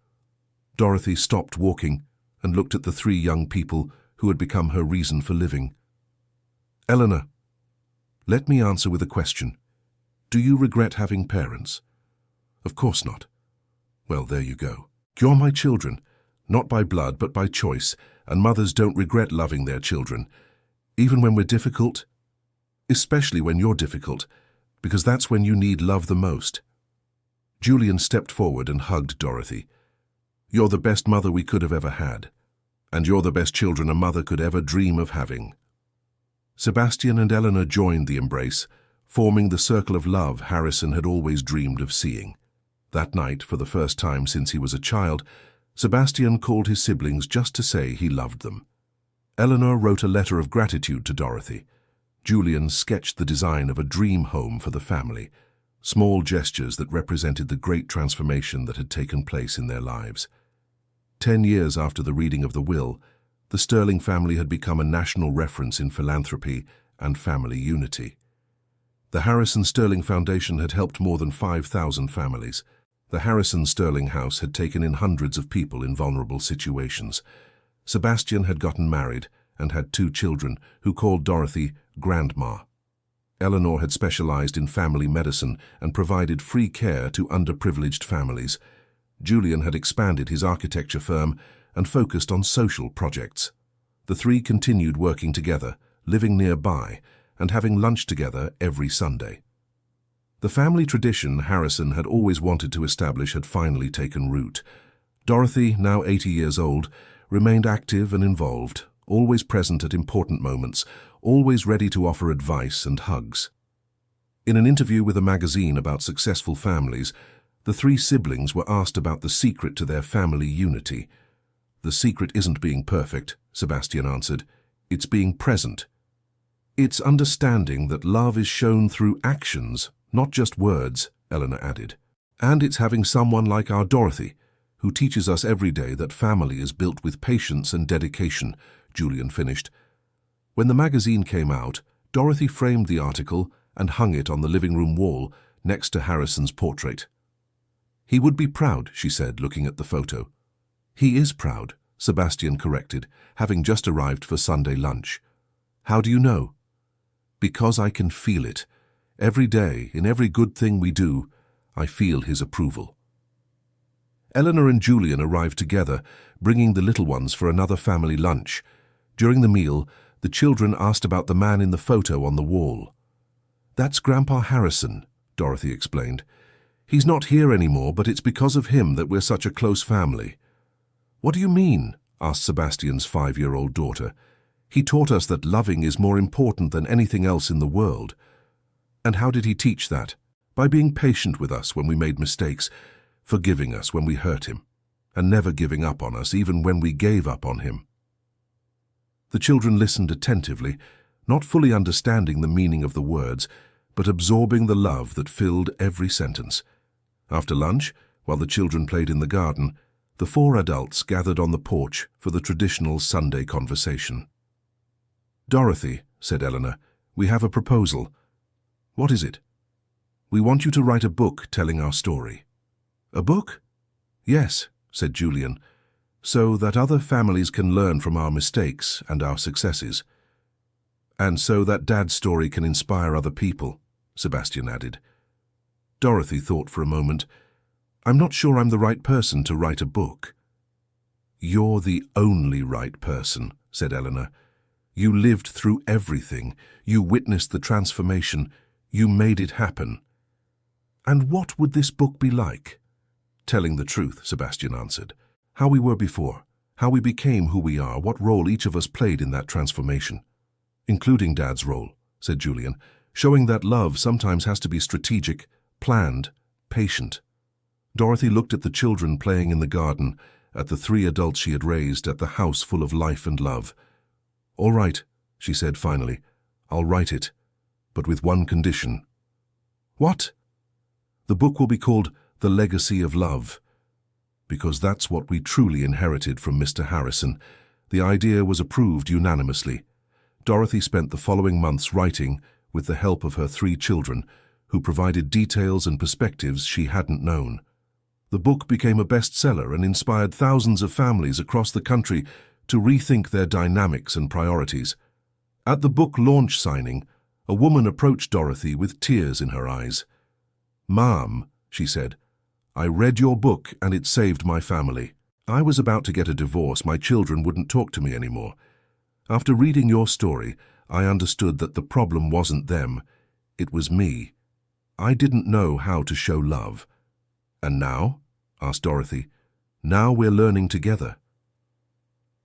Dorothy stopped walking and looked at the three young people who had become her reason for living. "Eleanor, let me answer with a question. Do you regret having parents?" "Of course not." "Well, there you go. You're my children, not by blood but by choice, and mothers don't regret loving their children, even when we're difficult, especially when you're difficult, because that's when you need love the most." Julian stepped forward and hugged Dorothy. "You're the best mother we could have ever had, and you're the best children a mother could ever dream of having." Sebastian and Eleanor joined the embrace, forming the circle of love Harrison had always dreamed of seeing. That night, for the first time since he was a child, Sebastian called his siblings just to say he loved them. Eleanor wrote a letter of gratitude to Dorothy. Julian sketched the design of a dream home for the family, small gestures that represented the great transformation that had taken place in their lives. 10 years after the reading of the will, the Sterling family had become a national reference in philanthropy and family unity. The Harrison Sterling Foundation had helped more than 5,000 families. The Harrison Sterling house had taken in hundreds of people in vulnerable situations. Sebastian had gotten married and had 2 children who called Dorothy Grandma. Eleanor had specialized in family medicine and provided free care to underprivileged families. Julian had expanded his architecture firm and focused on social projects. The three continued working together, living nearby, and having lunch together every Sunday. The family tradition Harrison had always wanted to establish had finally taken root. Dorothy, now 80 years old, remained active and involved, always present at important moments, always ready to offer advice and hugs. In an interview with a magazine about successful families, the 3 siblings were asked about the secret to their family unity. "The secret isn't being perfect," Sebastian answered. "It's being present." It's understanding that love is shown through actions, not just words, Eleanor added. And it's having someone like our Dorothy, who teaches us every day that family is built with patience and dedication, Julian finished. When the magazine came out, Dorothy framed the article and hung it on the living room wall next to Harrison's portrait. He would be proud, she said, looking at the photo. He is proud, Sebastian corrected, having just arrived for Sunday lunch. How do you know? Because I can feel it. Every day, in every good thing we do, I feel his approval. Eleanor and Julian arrived together, bringing the little ones for another family lunch. During the meal, the children asked about the man in the photo on the wall. That's Grandpa Harrison, Dorothy explained. He's not here anymore, but it's because of him that we're such a close family. What do you mean? Asked Sebastian's 5-year-old daughter. He taught us that loving is more important than anything else in the world. And how did he teach that? By being patient with us when we made mistakes, forgiving us when we hurt him, and never giving up on us even when we gave up on him. The children listened attentively, not fully understanding the meaning of the words, but absorbing the love that filled every sentence. After lunch, while the children played in the garden, the 4 adults gathered on the porch for the traditional Sunday conversation. Dorothy, said Eleanor, we have a proposal. What is it? We want you to write a book telling our story. A book? Yes, said Julian, so that other families can learn from our mistakes and our successes. And so that Dad's story can inspire other people, Sebastian added. Dorothy thought for a moment. I'm not sure I'm the right person to write a book. You're the only right person, said Eleanor. You lived through everything. You witnessed the transformation. You made it happen. And what would this book be like? Telling the truth, Sebastian answered. How we were before, how we became who we are, what role each of us played in that transformation. Including Dad's role, said Julian, showing that love sometimes has to be strategic, planned, patient. Dorothy looked at the children playing in the garden, at the 3 adults she had raised, at the house full of life and love. All right, she said finally, I'll write it, but with one condition. What? The book will be called The Legacy of Love, because that's what we truly inherited from Mr. Harrison. The idea was approved unanimously. Dorothy spent the following months writing with the help of her 3 children, who provided details and perspectives she hadn't known. The book became a bestseller and inspired thousands of families across the country to rethink their dynamics and priorities. At the book launch signing, a woman approached Dorothy with tears in her eyes. Mom, she said, I read your book and it saved my family. I was about to get a divorce. My children wouldn't talk to me anymore. After reading your story, I understood that the problem wasn't them. It was me. I didn't know how to show love. And now? Asked Dorothy. Now we're learning together.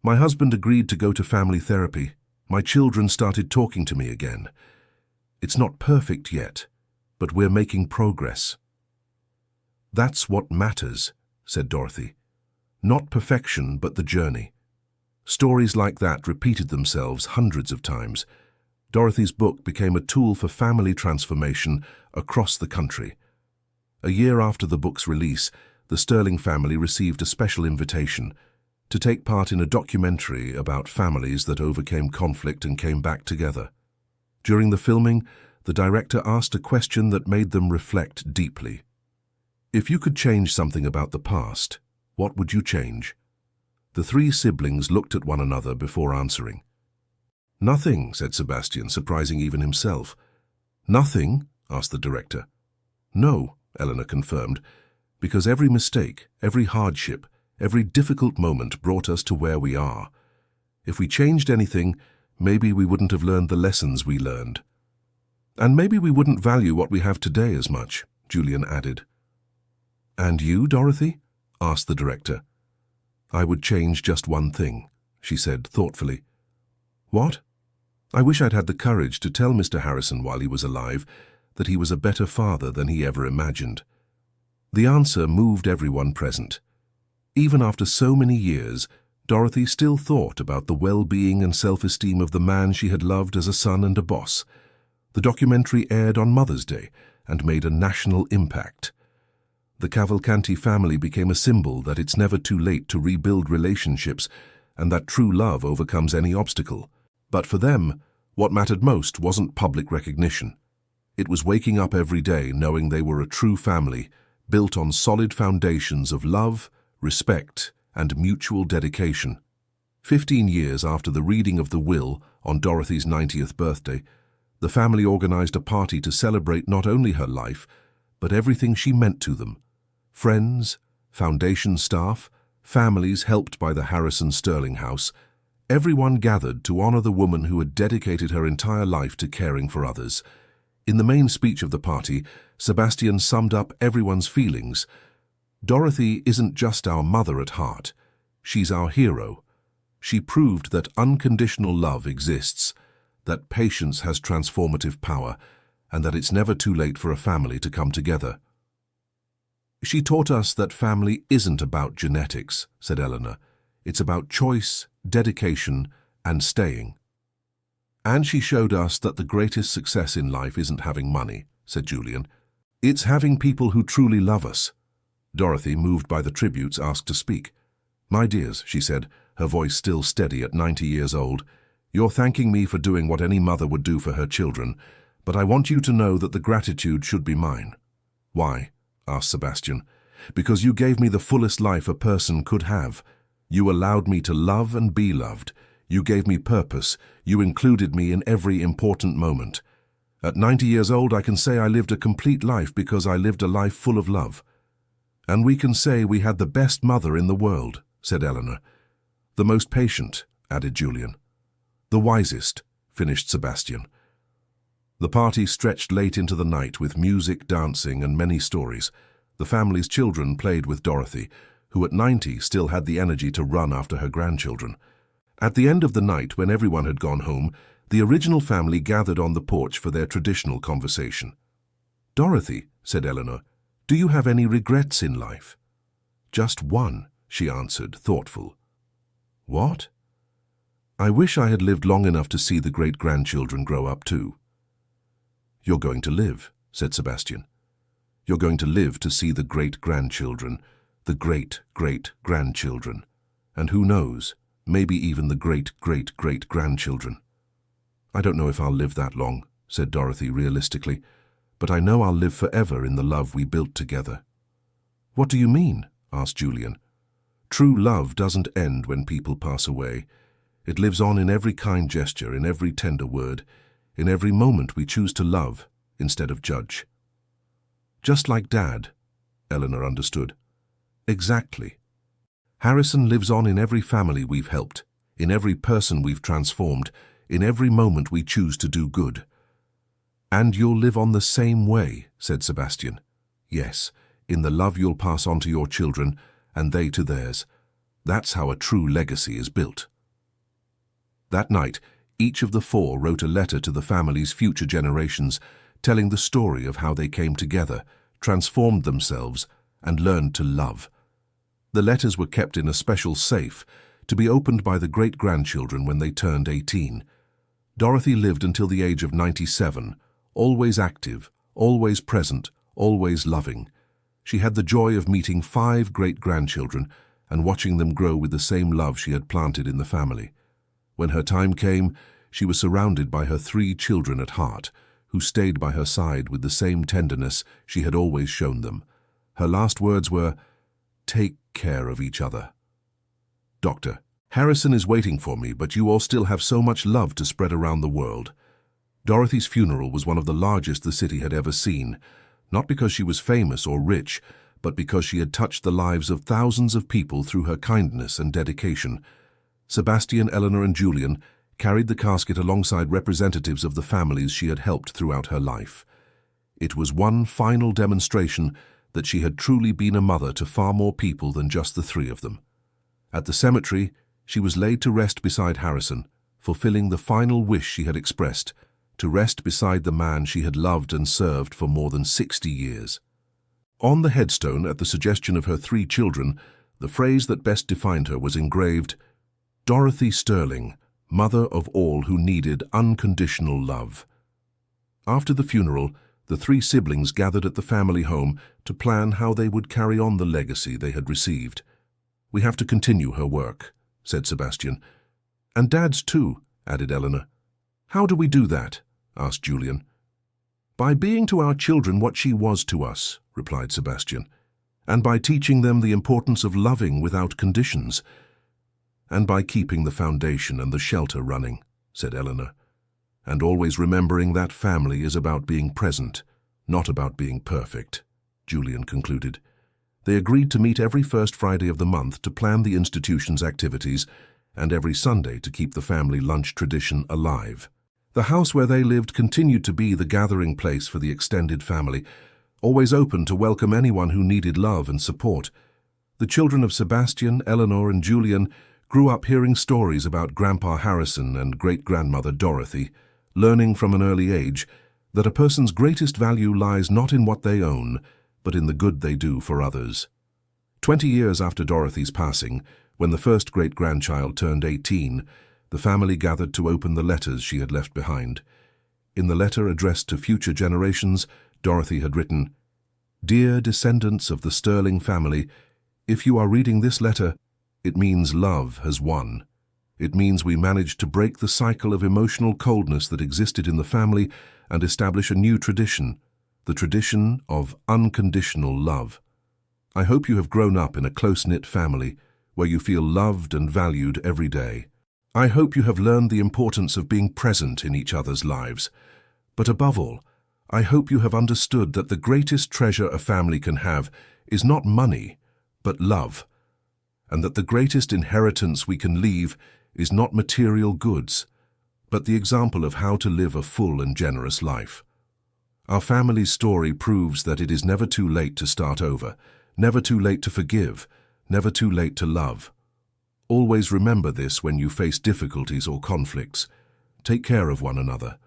My husband agreed to go to family therapy. My children started talking to me again. It's not perfect yet, but we're making progress. That's what matters, said Dorothy. Not perfection, but the journey. Stories like that repeated themselves hundreds of times. Dorothy's book became a tool for family transformation across the country. A year after the book's release, the Sterling family received a special invitation to take part in a documentary about families that overcame conflict and came back together. During the filming, the director asked a question that made them reflect deeply. If you could change something about the past, what would you change? The 3 siblings looked at one another before answering. Nothing, said Sebastian, surprising even himself. Nothing? Asked the director. No, Eleanor confirmed, because every mistake, every hardship, every difficult moment brought us to where we are. If we changed anything, maybe we wouldn't have learned the lessons we learned. And maybe we wouldn't value what we have today as much, Julian added. And you, Dorothy? Asked the director. I would change just one thing, she said thoughtfully. What? I wish I'd had the courage to tell Mr. Harrison while he was alive that he was a better father than he ever imagined. The answer moved everyone present. Even after so many years, Dorothy still thought about the well-being and self-esteem of the man she had loved as a son and a boss. The documentary aired on Mother's Day and made a national impact. The Cavalcanti family became a symbol that it's never too late to rebuild relationships and that true love overcomes any obstacle. But for them, what mattered most wasn't public recognition. It was waking up every day knowing they were a true family, built on solid foundations of love, respect, and mutual dedication. 15 years after the reading of the will on Dorothy's 90th birthday, the family organized a party to celebrate not only her life, but everything she meant to them. Friends, foundation staff, families helped by the Harrison Sterling House, everyone gathered to honor the woman who had dedicated her entire life to caring for others. In the main speech of the party, Sebastian summed up everyone's feelings. Dorothy isn't just our mother at heart, she's our hero. She proved that unconditional love exists, that patience has transformative power, and that it's never too late for a family to come together. She taught us that family isn't about genetics, said Eleanor. It's about choice, dedication, and staying. And she showed us that the greatest success in life isn't having money, said Julian. It's having people who truly love us. Dorothy, moved by the tributes, asked to speak. My dears, she said, her voice still steady at 90 years old, you're thanking me for doing what any mother would do for her children, but I want you to know that the gratitude should be mine. Why? Asked Sebastian. Because you gave me the fullest life a person could have. You allowed me to love and be loved. You gave me purpose. You included me in every important moment. At 90 years old, I can say I lived a complete life because I lived a life full of love. And we can say we had the best mother in the world, said Eleanor. The most patient, added Julian. The wisest, finished Sebastian. The party stretched late into the night with music, dancing, and many stories. The family's children played with Dorothy, who at 90 still had the energy to run after her grandchildren. At the end of the night, when everyone had gone home, the original family gathered on the porch for their traditional conversation. Dorothy, said Eleanor, do you have any regrets in life? Just one, she answered, thoughtful. What? I wish I had lived long enough to see the great-grandchildren grow up too. You're going to live, said Sebastian. You're going to live to see the great-grandchildren, the great-great-grandchildren, and who knows, maybe even the great-great-great-grandchildren. I don't know if I'll live that long, said Dorothy realistically, but I know I'll live forever in the love we built together. What do you mean? Asked Julian. True love doesn't end when people pass away. It lives on in every kind gesture, in every tender word, in every moment we choose to love instead of judge. Just like Dad, Eleanor understood. Exactly. Harrison lives on in every family we've helped, in every person we've transformed, in every moment we choose to do good. And you'll live on the same way, said Sebastian. Yes, in the love you'll pass on to your children, and they to theirs. That's how a true legacy is built. That night, each of the four wrote a letter to the family's future generations, telling the story of how they came together, transformed themselves, and learned to love. The letters were kept in a special safe, to be opened by the great-grandchildren when they turned 18. Dorothy lived until the age of 97, always active, always present, always loving. She had the joy of meeting 5 great-grandchildren and watching them grow with the same love she had planted in the family. When her time came, she was surrounded by her 3 children at heart, who stayed by her side with the same tenderness she had always shown them. Her last words were, "Take care of each other." Doctor, Harrison is waiting for me, but you all still have so much love to spread around the world. Dorothy's funeral was one of the largest the city had ever seen, not because she was famous or rich, but because she had touched the lives of thousands of people through her kindness and dedication. Sebastian, Eleanor, and Julian carried the casket alongside representatives of the families she had helped throughout her life. It was one final demonstration that she had truly been a mother to far more people than just the 3 of them. At the cemetery, she was laid to rest beside Harrison, fulfilling the final wish she had expressed, to rest beside the man she had loved and served for more than 60 years. On the headstone, at the suggestion of her 3 children, the phrase that best defined her was engraved, Dorothy Sterling, mother of all who needed unconditional love. After the funeral, the three siblings gathered at the family home to plan how they would carry on the legacy they had received. "We have to continue her work," said Sebastian. "And Dad's too," added Eleanor. "How do we do that?" asked Julian. "By being to our children what she was to us," replied Sebastian, "and by teaching them the importance of loving without conditions, and by keeping the foundation and the shelter running," said Eleanor. "And always remembering that family is about being present, not about being perfect," Julian concluded. They agreed to meet every first Friday of the month to plan the institution's activities, and every Sunday to keep the family lunch tradition alive. The house where they lived continued to be the gathering place for the extended family, always open to welcome anyone who needed love and support. The children of Sebastian, Eleanor, and Julian grew up hearing stories about Grandpa Harrison and great-grandmother Dorothy, learning from an early age that a person's greatest value lies not in what they own, but in the good they do for others. 20 years after Dorothy's passing, when the first great-grandchild turned 18, the family gathered to open the letters she had left behind. In the letter addressed to future generations, Dorothy had written, "Dear descendants of the Sterling family, if you are reading this letter, it means love has won. It means we managed to break the cycle of emotional coldness that existed in the family and establish a new tradition, the tradition of unconditional love. I hope you have grown up in a close-knit family where you feel loved and valued every day. I hope you have learned the importance of being present in each other's lives. But above all, I hope you have understood that the greatest treasure a family can have is not money, but love, and that the greatest inheritance we can leave is not material goods, but the example of how to live a full and generous life. Our family's story proves that it is never too late to start over, never too late to forgive, never too late to love. Always remember this when you face difficulties or conflicts. Take care of one another.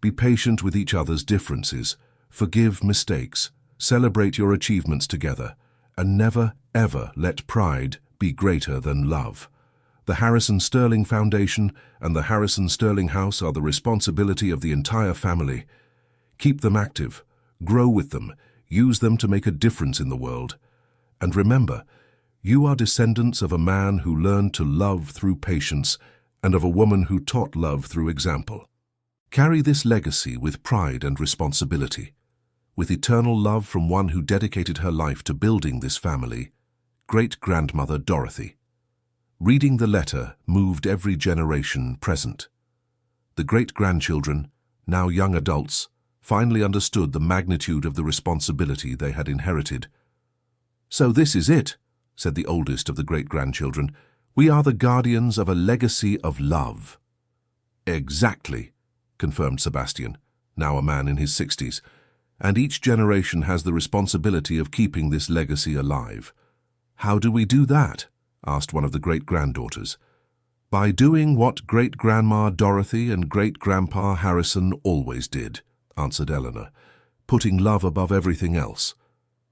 Be patient with each other's differences. Forgive mistakes. Celebrate your achievements together. And never, ever let pride be greater than love. The Harrison Sterling Foundation and the Harrison Sterling House are the responsibility of the entire family. Keep them active. Grow with them. Use them to make a difference in the world. And remember, you are descendants of a man who learned to love through patience and of a woman who taught love through example. Carry this legacy with pride and responsibility, with eternal love from one who dedicated her life to building this family, great-grandmother Dorothy. Reading the letter moved every generation present. The great-grandchildren, now young adults, finally understood the magnitude of the responsibility they had inherited. "So this is it," said the oldest of the great-grandchildren. "We are the guardians of a legacy of love." "Exactly," confirmed Sebastian, now a man in his 60s, "and each generation has the responsibility of keeping this legacy alive." "How do we do that?" asked one of the great-granddaughters. "By doing what great-grandma Dorothy and great-grandpa Harrison always did," answered Eleanor, "putting love above everything else."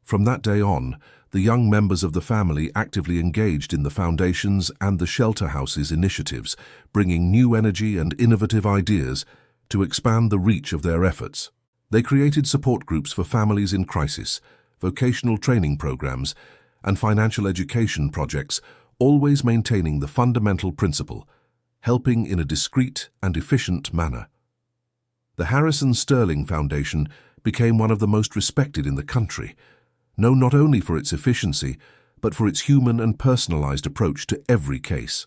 From that day on, the young members of the family actively engaged in the Foundation's and the Shelter House's initiatives, bringing new energy and innovative ideas to expand the reach of their efforts. They created support groups for families in crisis, vocational training programs, and financial education projects, always maintaining the fundamental principle, helping in a discreet and efficient manner. The Harrison Sterling Foundation became one of the most respected in the country, known not only for its efficiency, but for its human and personalized approach to every case.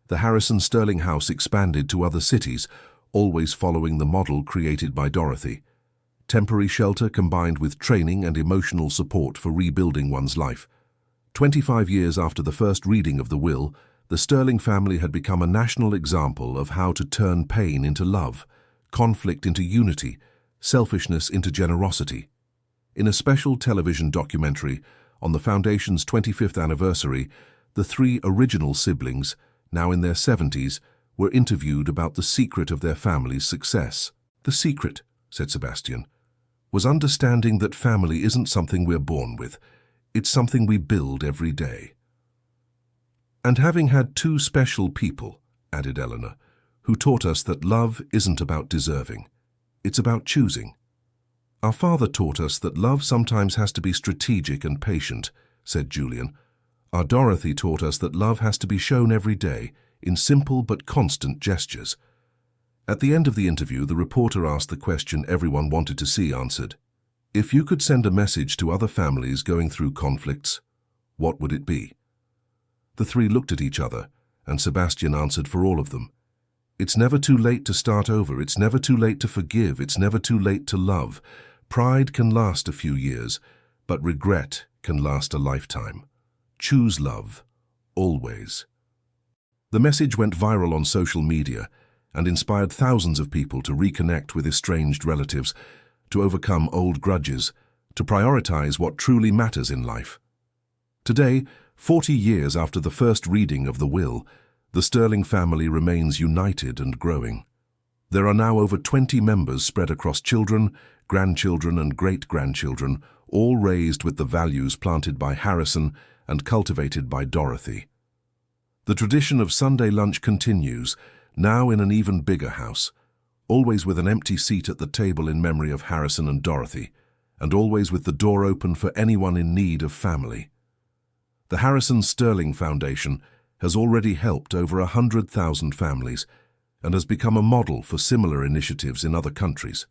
The Harrison Sterling House expanded to other cities, always following the model created by Dorothy. Temporary shelter combined with training and emotional support for rebuilding one's life. 25 years after the first reading of the will, the Sterling family had become a national example of how to turn pain into love, conflict into unity, selfishness into generosity. In a special television documentary on the Foundation's 25th anniversary, the three original siblings, now in their 70s, were interviewed about the secret of their family's success. "The secret," said Sebastian, "was understanding that family isn't something we're born with. It's something we build every day." "And having had two special people," added Eleanor, "who taught us that love isn't about deserving. It's about choosing." "Our father taught us that love sometimes has to be strategic and patient," said Julian. "Our Dorothy taught us that love has to be shown every day, in simple but constant gestures." At the end of the interview, the reporter asked the question everyone wanted to see answered. "If you could send a message to other families going through conflicts, what would it be?" The three looked at each other, and Sebastian answered for all of them. "It's never too late to start over. It's never too late to forgive. It's never too late to love. Pride can last a few years, but regret can last a lifetime. Choose love, always." The message went viral on social media and inspired thousands of people to reconnect with estranged relatives, to overcome old grudges, to prioritize what truly matters in life. Today, 40 years after the first reading of the will, the Sterling family remains united and growing. There are now over 20 members spread across children, grandchildren and great-grandchildren, all raised with the values planted by Harrison and cultivated by Dorothy. The tradition of Sunday lunch continues, now in an even bigger house, always with an empty seat at the table in memory of Harrison and Dorothy, and always with the door open for anyone in need of family. The Harrison Sterling Foundation has already helped over 100,000 families and has become a model for similar initiatives in other countries.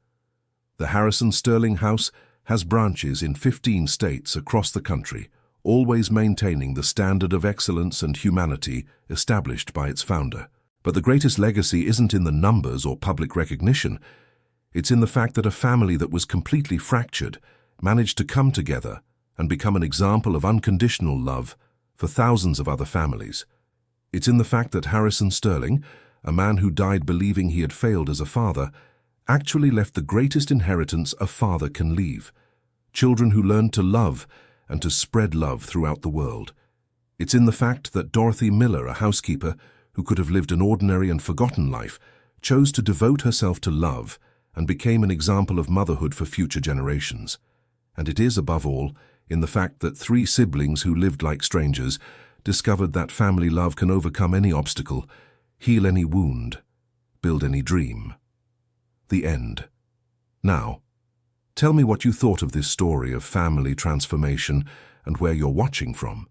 The Harrison Sterling House has branches in 15 states across the country, always maintaining the standard of excellence and humanity established by its founder. But the greatest legacy isn't in the numbers or public recognition. It's in the fact that a family that was completely fractured managed to come together and become an example of unconditional love for thousands of other families. It's in the fact that Harrison Sterling, a man who died believing he had failed as a father, actually left the greatest inheritance a father can leave: children who learned to love and to spread love throughout the world. It's in the fact that Dorothy Miller, a housekeeper who could have lived an ordinary and forgotten life, chose to devote herself to love and became an example of motherhood for future generations. And it is, above all, in the fact that 3 siblings who lived like strangers discovered that family love can overcome any obstacle, heal any wound, build any dream. The end. Now, tell me what you thought of this story of family transformation and where you're watching from.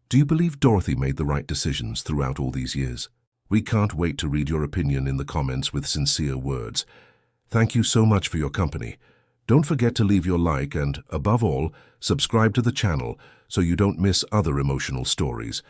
Do you believe Dorothy made the right decisions throughout all these years? We can't wait to read your opinion in the comments with sincere words. Thank you so much for your company. Don't forget to leave your like and, above all, subscribe to the channel so you don't miss other emotional stories.